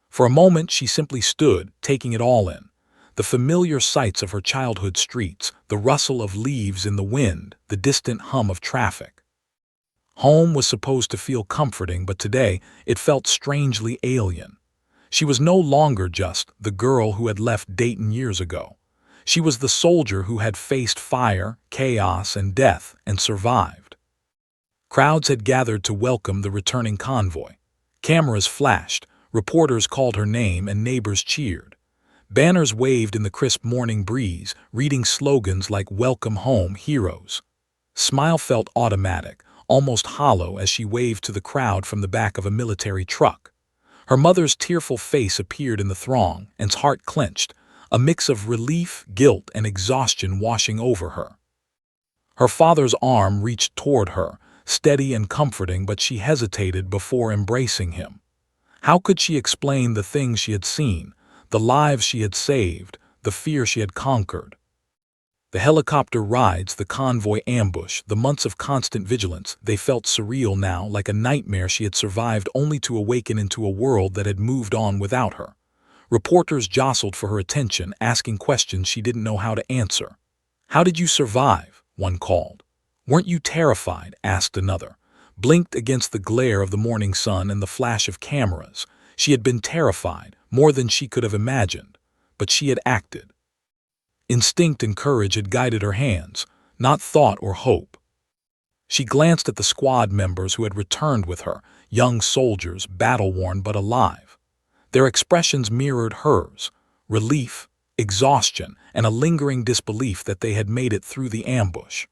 For a moment she simply stood, taking it all in. the familiar sights of her childhood streets, the rustle of leaves in the wind, the distant hum of traffic. Home was supposed to feel comforting, but today it felt strangely alien. She was no longer just the girl who had left Dayton years ago. She was the soldier who had faced fire, chaos, and death and survived. Crowds had gathered to welcome the returning convoy. Cameras flashed, reporters called her name, and neighbors cheered. Banners waved in the crisp morning breeze, reading slogans like "Welcome home, heroes." Smile felt automatic, almost hollow, as she waved to the crowd from the back of a military truck. Her mother's tearful face appeared in the throng, and her heart clenched, a mix of relief, guilt, and exhaustion washing over her. Her father's arm reached toward her, steady and comforting, but she hesitated before embracing him. How could she explain the things she had seen, the lives she had saved, the fear she had conquered? The helicopter rides, the convoy ambush, the months of constant vigilance, they felt surreal now, like a nightmare she had survived only to awaken into a world that had moved on without her. Reporters jostled for her attention, asking questions she didn't know how to answer. "How did you survive?" one called. "Weren't you terrified?" asked another. Blinked against the glare of the morning sun and the flash of cameras. She had been terrified, more than she could have imagined, but she had acted. Instinct and courage had guided her hands, not thought or hope. She glanced at the squad members who had returned with her, young soldiers, battle-worn but alive. Their expressions mirrored hers: relief, exhaustion, and a lingering disbelief that they had made it through the ambush.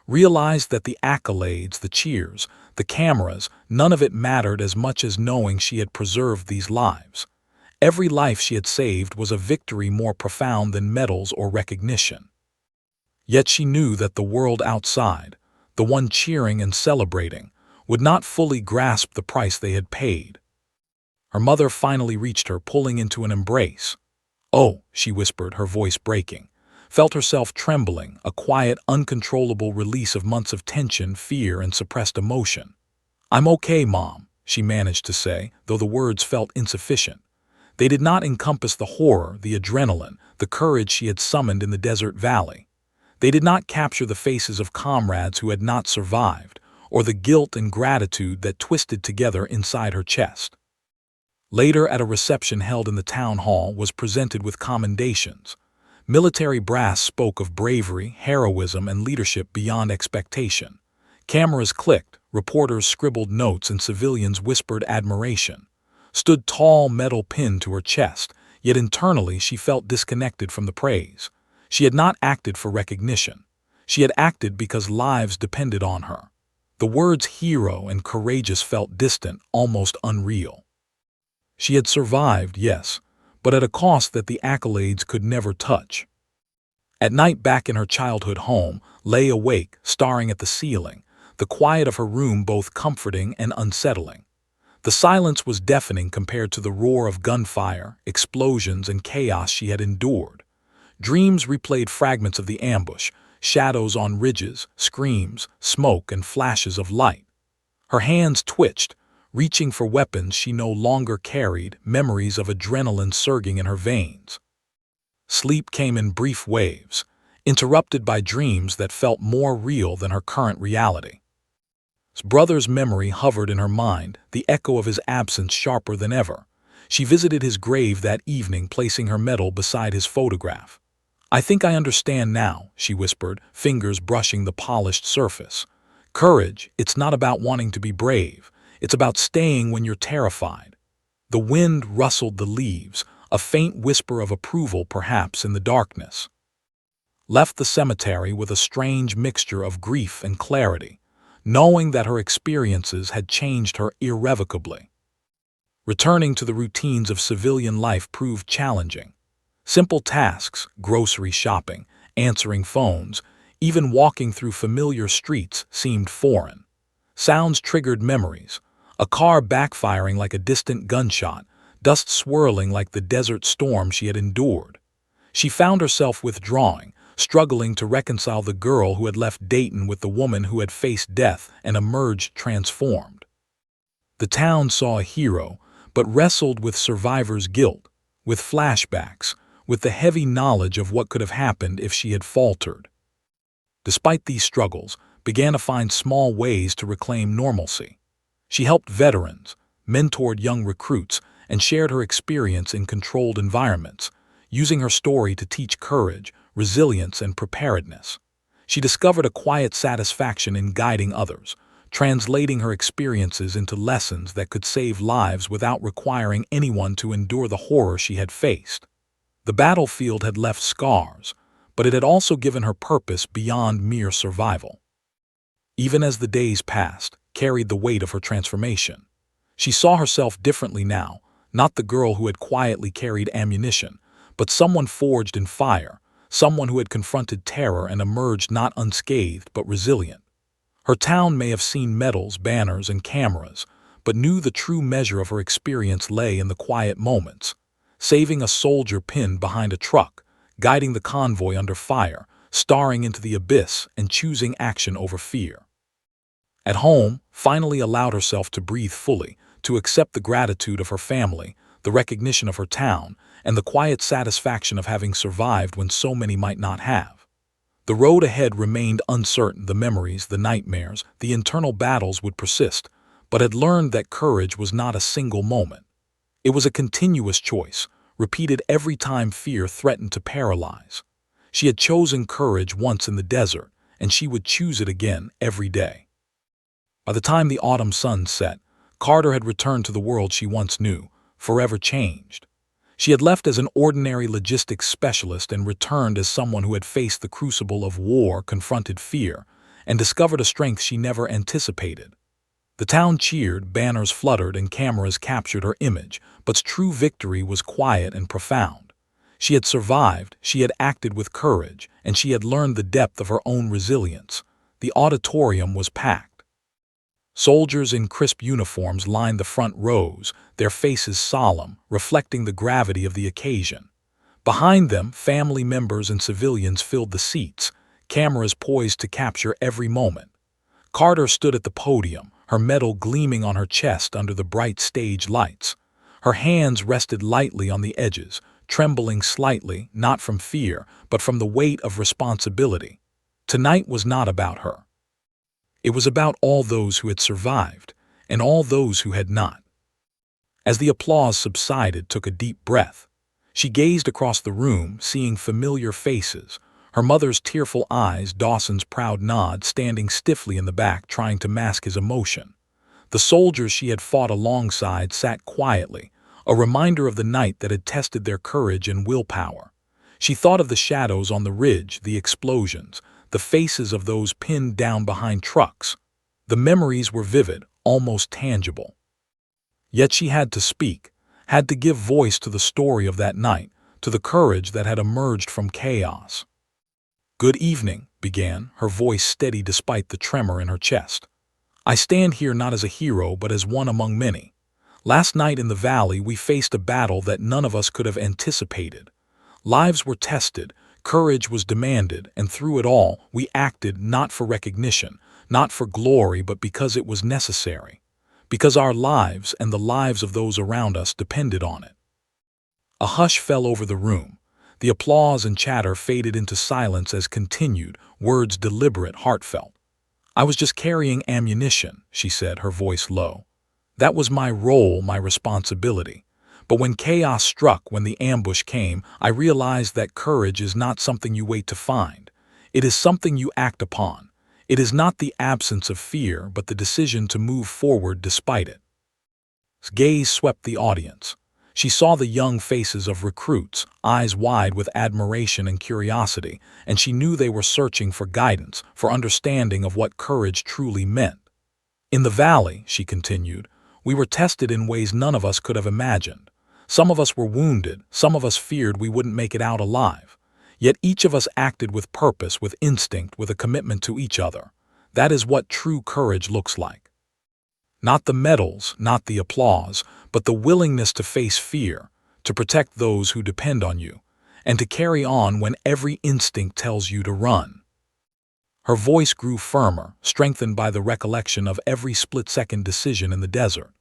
Realized that the accolades, the cheers, the cameras, none of it mattered as much as knowing she had preserved these lives. Every life she had saved was a victory more profound than medals or recognition. Yet she knew that the world outside, the one cheering and celebrating, would not fully grasp the price they had paid. Her mother finally reached her, pulling into an embrace. "Oh," she whispered, her voice breaking. Felt herself trembling, a quiet, uncontrollable release of months of tension, fear, and suppressed emotion. "I'm okay, Mom," she managed to say, though the words felt insufficient. They did not encompass the horror, the adrenaline, the courage she had summoned in the desert valley. They did not capture the faces of comrades who had not survived, or the guilt and gratitude that twisted together inside her chest. Later, at a reception held in the town hall, was presented with commendations. Military brass spoke of bravery, heroism, and leadership beyond expectation. Cameras clicked, reporters scribbled notes, and civilians whispered admiration. Stood tall, medal pinned to her chest, yet internally she felt disconnected from the praise. She had not acted for recognition. She had acted because lives depended on her. The words hero and courageous felt distant, almost unreal. She had survived, yes, but at a cost that the accolades could never touch. At night, back in her childhood home, lay awake, staring at the ceiling, the quiet of her room both comforting and unsettling. The silence was deafening compared to the roar of gunfire, explosions, and chaos she had endured. Dreams replayed fragments of the ambush, shadows on ridges, screams, smoke, and flashes of light. Her hands twitched, reaching for weapons she no longer carried, memories of adrenaline surging in her veins. Sleep came in brief waves, interrupted by dreams that felt more real than her current reality. His brother's memory hovered in her mind, the echo of his absence sharper than ever. She visited his grave that evening, placing her medal beside his photograph. "I think I understand now," she whispered, fingers brushing the polished surface. "Courage, it's not about wanting to be brave. It's about staying when you're terrified." The wind rustled the leaves, a faint whisper of approval perhaps in the darkness. Left the cemetery with a strange mixture of grief and clarity, knowing that her experiences had changed her irrevocably. Returning to the routines of civilian life proved challenging. Simple tasks, grocery shopping, answering phones, even walking through familiar streets seemed foreign. Sounds triggered memories, a car backfiring like a distant gunshot, dust swirling like the desert storm she had endured. She found herself withdrawing, struggling to reconcile the girl who had left Dayton with the woman who had faced death and emerged transformed. The town saw a hero, but wrestled with survivor's guilt, with flashbacks, with the heavy knowledge of what could have happened if she had faltered. Despite these struggles, began to find small ways to reclaim normalcy. She helped veterans, mentored young recruits, and shared her experience in controlled environments, using her story to teach courage, resilience, and preparedness. She discovered a quiet satisfaction in guiding others, translating her experiences into lessons that could save lives without requiring anyone to endure the horror she had faced. The battlefield had left scars, but it had also given her purpose beyond mere survival. Even as the days passed, carried the weight of her transformation. She saw herself differently now, not the girl who had quietly carried ammunition, but someone forged in fire, someone who had confronted terror and emerged not unscathed but resilient. Her town may have seen medals, banners, and cameras, but knew the true measure of her experience lay in the quiet moments, saving a soldier pinned behind a truck, guiding the convoy under fire, staring into the abyss, and choosing action over fear. At home, finally allowed herself to breathe fully, to accept the gratitude of her family, the recognition of her town, and the quiet satisfaction of having survived when so many might not have. The road ahead remained uncertain, the memories, the nightmares, the internal battles would persist, but had learned that courage was not a single moment. It was a continuous choice, repeated every time fear threatened to paralyze. She had chosen courage once in the desert, and she would choose it again every day. By the time the autumn sun set, Carter had returned to the world she once knew, forever changed. She had left as an ordinary logistics specialist and returned as someone who had faced the crucible of war, confronted fear, and discovered a strength she never anticipated. The town cheered, banners fluttered, and cameras captured her image, but true victory was quiet and profound. She had survived, she had acted with courage, and she had learned the depth of her own resilience. The auditorium was packed. Soldiers in crisp uniforms lined the front rows, their faces solemn, reflecting the gravity of the occasion. Behind them, family members and civilians filled the seats, cameras poised to capture every moment. Carter stood at the podium, her medal gleaming on her chest under the bright stage lights. Her hands rested lightly on the edges, trembling slightly, not from fear, but from the weight of responsibility. Tonight was not about her. It was about all those who had survived, and all those who had not. As the applause subsided, took a deep breath. She gazed across the room, seeing familiar faces, her mother's tearful eyes, Dawson's proud nod, standing stiffly in the back trying to mask his emotion. The soldiers she had fought alongside sat quietly, a reminder of the night that had tested their courage and willpower. She thought of the shadows on the ridge, the explosions, the faces of those pinned down behind trucks. The memories were vivid, almost tangible. Yet she had to speak, had to give voice to the story of that night, to the courage that had emerged from chaos. "Good evening," began, her voice steady despite the tremor in her chest. "I stand here not as a hero but as one among many. Last night in the valley we faced a battle that none of us could have anticipated. Lives were tested, courage was demanded, and through it all we acted not for recognition, not for glory, but because it was necessary. Because our lives and the lives of those around us depended on it." A hush fell over the room. The applause and chatter faded into silence as continued, words deliberate, heartfelt. "I was just carrying ammunition," she said, her voice low. "That was my role, my responsibility. But when chaos struck, when the ambush came, I realized that courage is not something you wait to find. It is something you act upon. It is not the absence of fear, but the decision to move forward despite it." His gaze swept the audience. She saw the young faces of recruits, eyes wide with admiration and curiosity, and she knew they were searching for guidance, for understanding of what courage truly meant. "In the valley," she continued, "we were tested in ways none of us could have imagined. Some of us were wounded, some of us feared we wouldn't make it out alive. Yet each of us acted with purpose, with instinct, with a commitment to each other. That is what true courage looks like. Not the medals, not the applause, but the willingness to face fear, to protect those who depend on you, and to carry on when every instinct tells you to run." Her voice grew firmer, strengthened by the recollection of every split-second decision in the desert.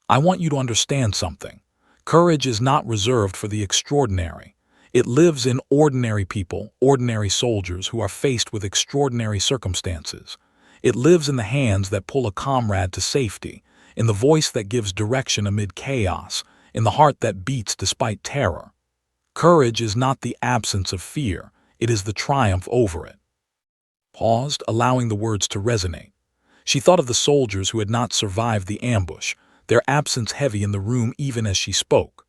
"I want you to understand something. Courage is not reserved for the extraordinary. It lives in ordinary people, ordinary soldiers who are faced with extraordinary circumstances. It lives in the hands that pull a comrade to safety, in the voice that gives direction amid chaos, in the heart that beats despite terror. Courage is not the absence of fear, it is the triumph over it. Paused, allowing the words to resonate. She thought of the soldiers who had not survived the ambush, their absence heavy in the room even as she spoke.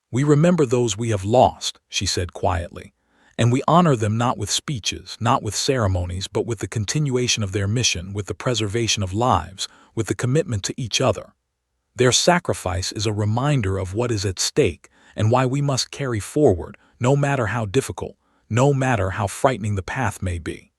"We remember those we have lost," she said quietly, "and we honor them not with speeches, not with ceremonies, but with the continuation of their mission, with the preservation of lives, with the commitment to each other. Their sacrifice is a reminder of what is at stake and why we must carry forward, no matter how difficult, no matter how frightening the path may be."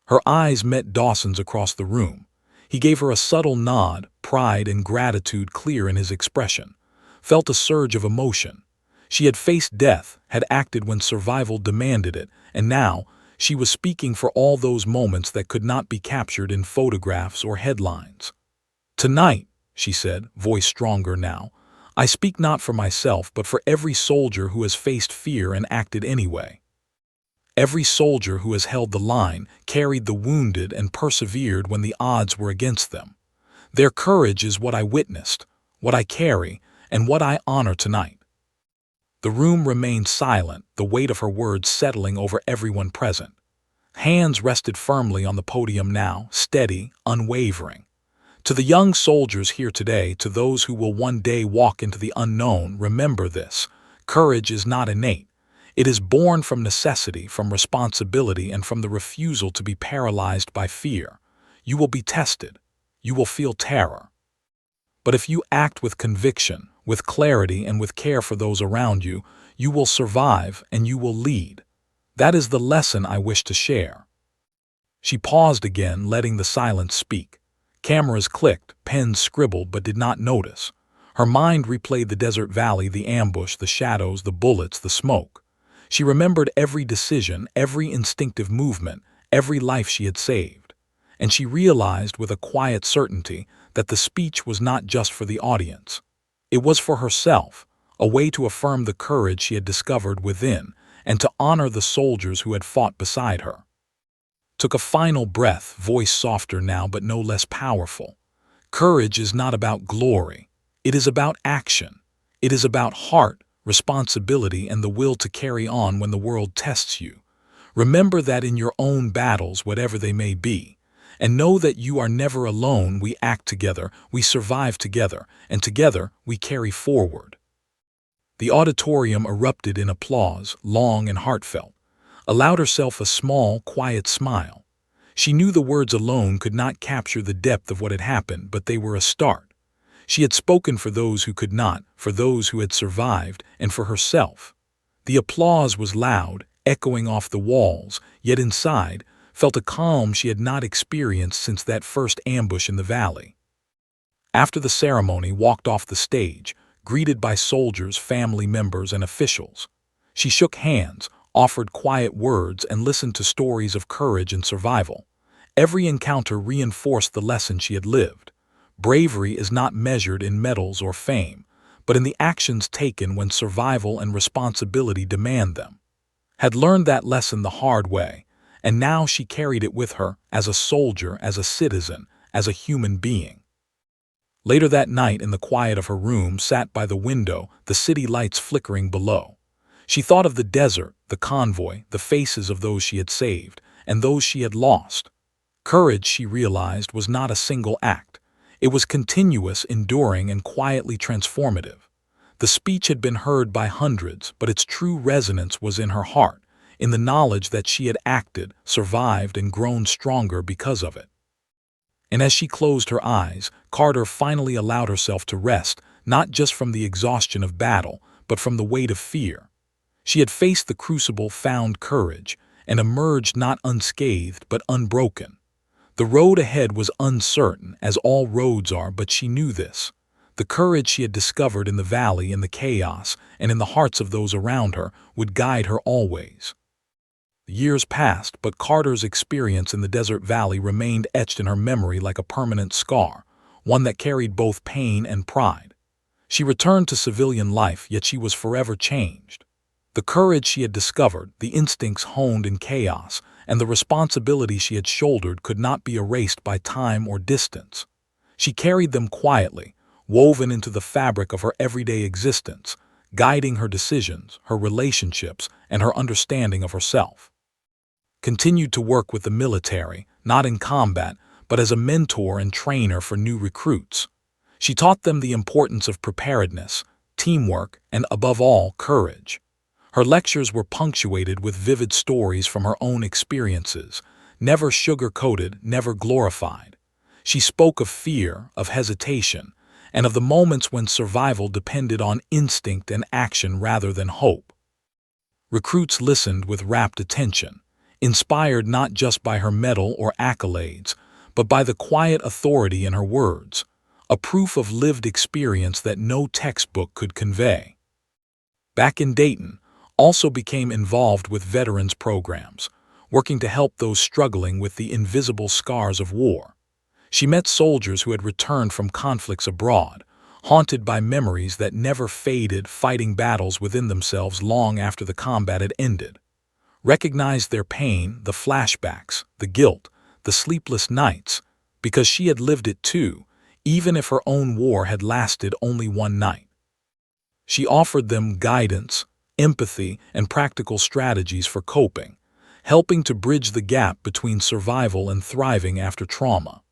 Her eyes met Dawson's across the room. He gave her a subtle nod, pride and gratitude clear in his expression. Felt a surge of emotion. She had faced death, had acted when survival demanded it, and now she was speaking for all those moments that could not be captured in photographs or headlines. "Tonight," she said, voice stronger now, "I speak not for myself but for every soldier who has faced fear and acted anyway. Every soldier who has held the line, carried the wounded, and persevered when the odds were against them. Their courage is what I witnessed, what I carry, and what I honor tonight." The room remained silent, the weight of her words settling over everyone present. Hands rested firmly on the podium now, steady, unwavering. "To the young soldiers here today, to those who will one day walk into the unknown, remember this: courage is not innate. It is born from necessity, from responsibility, and from the refusal to be paralyzed by fear. You will be tested. You will feel terror. But if you act with conviction, with clarity, and with care for those around you, you will survive and you will lead. That is the lesson I wish to share." She paused again, letting the silence speak. Cameras clicked, pens scribbled, but did not notice. Her mind replayed the desert valley, the ambush, the shadows, the bullets, the smoke. She remembered every decision, every instinctive movement, every life she had saved. And she realized with a quiet certainty that the speech was not just for the audience. It was for herself, a way to affirm the courage she had discovered within and to honor the soldiers who had fought beside her. Took a final breath, voice softer now but no less powerful. "Courage is not about glory. It is about action. It is about heart, responsibility, and the will to carry on when the world tests you. Remember that in your own battles, whatever they may be. And know that you are never alone. We act together, we survive together, and together we carry forward." The auditorium erupted in applause, long and heartfelt. Allowed herself a small, quiet smile. She knew the words alone could not capture the depth of what had happened, but they were a start. She had spoken for those who could not, for those who had survived, and for herself. The applause was loud, echoing off the walls, yet inside felt a calm she had not experienced since that first ambush in the valley. After the ceremony, walked off the stage, greeted by soldiers, family members, and officials. She shook hands, offered quiet words, and listened to stories of courage and survival. Every encounter reinforced the lesson she had lived. Bravery is not measured in medals or fame, but in the actions taken when survival and responsibility demand them. Had learned that lesson the hard way, and now she carried it with her as a soldier, as a citizen, as a human being. Later that night, in the quiet of her room, sat by the window, the city lights flickering below. She thought of the desert, the convoy, the faces of those she had saved, and those she had lost. Courage, she realized, was not a single act. It was continuous, enduring, and quietly transformative. The speech had been heard by hundreds, but its true resonance was in her heart, in the knowledge that she had acted, survived, and grown stronger because of it. And as she closed her eyes, Carter finally allowed herself to rest, not just from the exhaustion of battle, but from the weight of fear. She had faced the crucible, found courage, and emerged not unscathed but unbroken. The road ahead was uncertain, as all roads are, but she knew this. The courage she had discovered in the valley, in the chaos, and in the hearts of those around her would guide her always. Years passed, but Carter's experience in the desert valley remained etched in her memory like a permanent scar, one that carried both pain and pride. She returned to civilian life, yet she was forever changed. The courage she had discovered, the instincts honed in chaos, and the responsibility she had shouldered could not be erased by time or distance. She carried them quietly, woven into the fabric of her everyday existence, guiding her decisions, her relationships, and her understanding of herself. Continued to work with the military, not in combat, but as a mentor and trainer for new recruits. She taught them the importance of preparedness, teamwork, and above all, courage. Her lectures were punctuated with vivid stories from her own experiences, never sugar-coated, never glorified. She spoke of fear, of hesitation, and of the moments when survival depended on instinct and action rather than hope. Recruits listened with rapt attention, inspired not just by her medal or accolades, but by the quiet authority in her words, a proof of lived experience that no textbook could convey. Back in Dayton, also became involved with veterans programs, working to help those struggling with the invisible scars of war. She met soldiers who had returned from conflicts abroad, haunted by memories that never faded, fighting battles within themselves long after the combat had ended. Recognized their pain, the flashbacks, the guilt, the sleepless nights, because she had lived it too, even if her own war had lasted only one night. She offered them guidance, empathy, and practical strategies for coping, helping to bridge the gap between survival and thriving after trauma.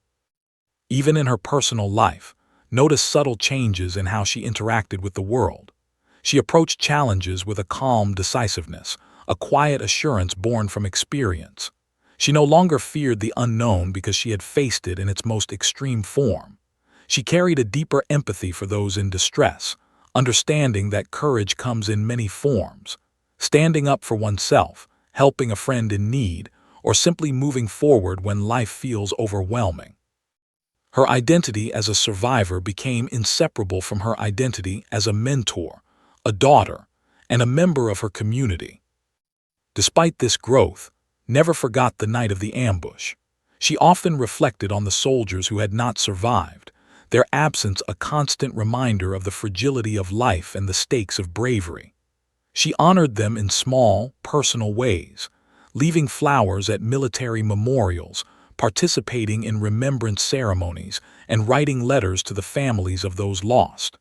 Even in her personal life, notice subtle changes in how she interacted with the world. She approached challenges with a calm decisiveness, a quiet assurance born from experience. She no longer feared the unknown because she had faced it in its most extreme form. She carried a deeper empathy for those in distress, understanding that courage comes in many forms: standing up for oneself, helping a friend in need, or simply moving forward when life feels overwhelming. Her identity as a survivor became inseparable from her identity as a mentor, a daughter, and a member of her community. Despite this growth, never forgot the night of the ambush. She often reflected on the soldiers who had not survived, their absence a constant reminder of the fragility of life and the stakes of bravery. She honored them in small, personal ways, leaving flowers at military memorials, participating in remembrance ceremonies, and writing letters to the families of those lost.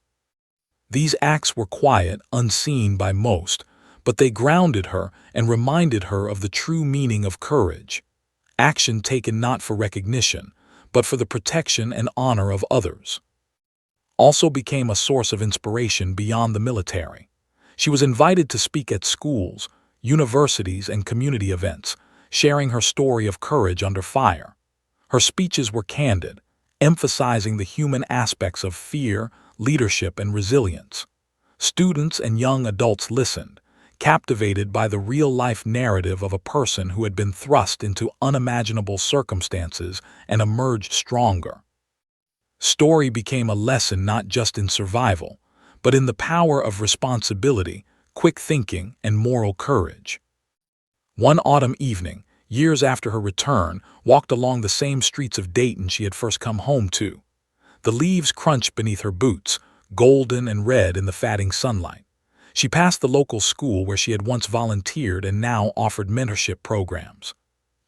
These acts were quiet, unseen by most, but they grounded her and reminded her of the true meaning of courage: action taken not for recognition, but for the protection and honor of others. Also became a source of inspiration beyond the military. She was invited to speak at schools, universities, and community events, sharing her story of courage under fire. Her speeches were candid, emphasizing the human aspects of fear, leadership, and resilience. Students and young adults listened, captivated by the real-life narrative of a person who had been thrust into unimaginable circumstances and emerged stronger. Story became a lesson not just in survival, but in the power of responsibility, quick thinking, and moral courage. One autumn evening, years after her return, walked along the same streets of Dayton she had first come home to. The leaves crunched beneath her boots, golden and red in the fading sunlight. She passed the local school where she had once volunteered and now offered mentorship programs.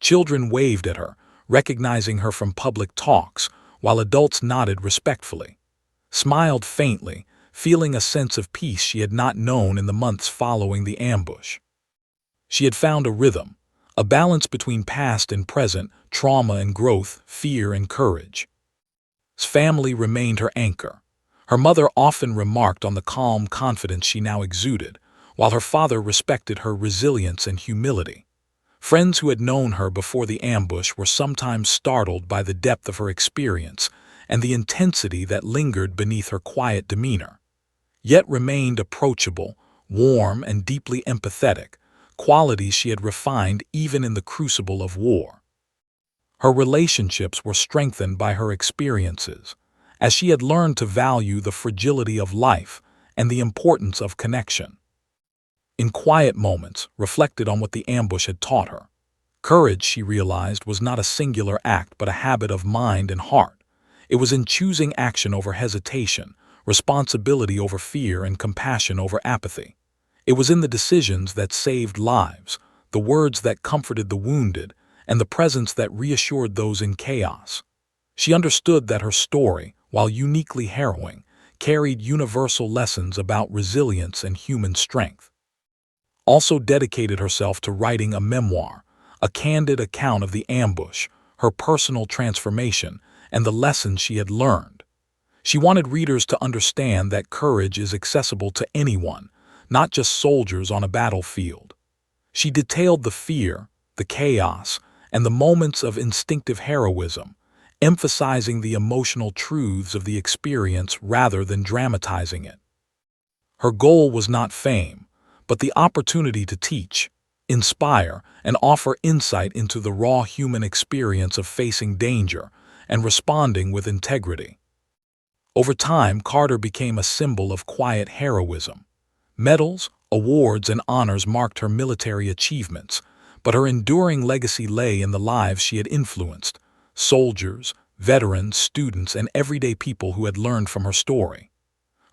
Children waved at her, recognizing her from public talks, while adults nodded respectfully, smiled faintly, feeling a sense of peace she had not known in the months following the ambush. She had found a rhythm, a balance between past and present, trauma and growth, fear and courage. Family remained her anchor. Her mother often remarked on the calm confidence she now exuded, while her father respected her resilience and humility. Friends who had known her before the ambush were sometimes startled by the depth of her experience and the intensity that lingered beneath her quiet demeanor, yet remained approachable, warm, and deeply empathetic, qualities she had refined even in the crucible of war. Her relationships were strengthened by her experiences, as she had learned to value the fragility of life and the importance of connection. In quiet moments, reflected on what the ambush had taught her. Courage, she realized, was not a singular act but a habit of mind and heart. It was in choosing action over hesitation, responsibility over fear, and compassion over apathy. It was in the decisions that saved lives, the words that comforted the wounded, and the presence that reassured those in chaos. She understood that her story, while uniquely harrowing, carried universal lessons about resilience and human strength. Also dedicated herself to writing a memoir, a candid account of the ambush, her personal transformation, and the lessons she had learned. She wanted readers to understand that courage is accessible to anyone, not just soldiers on a battlefield. She detailed the fear, the chaos, and the moments of instinctive heroism, emphasizing the emotional truths of the experience rather than dramatizing it. Her goal was not fame, but the opportunity to teach, inspire, and offer insight into the raw human experience of facing danger and responding with integrity. Over time, Carter became a symbol of quiet heroism. Medals, awards, and honors marked her military achievements, but her enduring legacy lay in the lives she had influenced: soldiers, veterans, students, and everyday people who had learned from her story.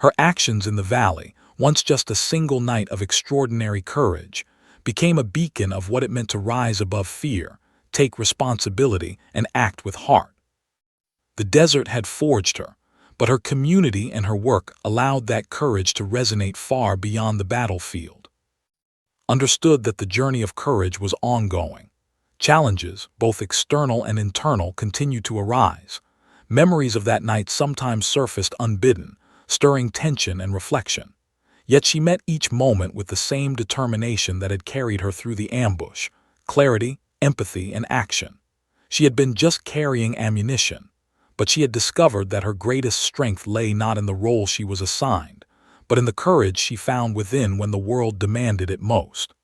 Her actions in the valley, once just a single night of extraordinary courage, became a beacon of what it meant to rise above fear, take responsibility, and act with heart. The desert had forged her, but her community and her work allowed that courage to resonate far beyond the battlefield. Understood that the journey of courage was ongoing. Challenges, both external and internal, continued to arise. Memories of that night sometimes surfaced unbidden, stirring tension and reflection. Yet she met each moment with the same determination that had carried her through the ambush: clarity, empathy, and action. She had been just carrying ammunition, but she had discovered that her greatest strength lay not in the role she was assigned, but in the courage she found within when the world demanded it most.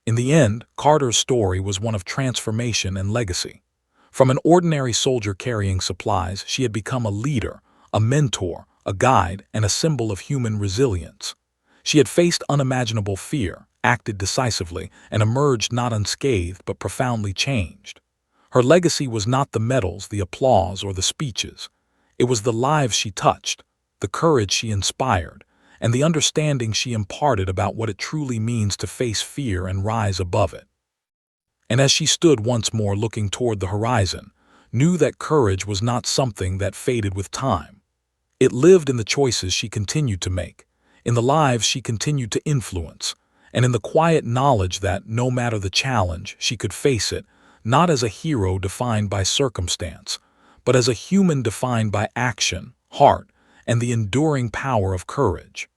In the end, Carter's story was one of transformation and legacy. From an ordinary soldier carrying supplies, she had become a leader, a mentor, a guide, and a symbol of human resilience. She had faced unimaginable fear, acted decisively, and emerged not unscathed but profoundly changed. Her legacy was not the medals, the applause, or the speeches. It was the lives she touched, the courage she inspired, and the understanding she imparted about what it truly means to face fear and rise above it. And as she stood once more looking toward the horizon, knew that courage was not something that faded with time. It lived in the choices she continued to make, in the lives she continued to influence, and in the quiet knowledge that, no matter the challenge, she could face it, not as a hero defined by circumstance, but as a human defined by action, heart, and the enduring power of courage.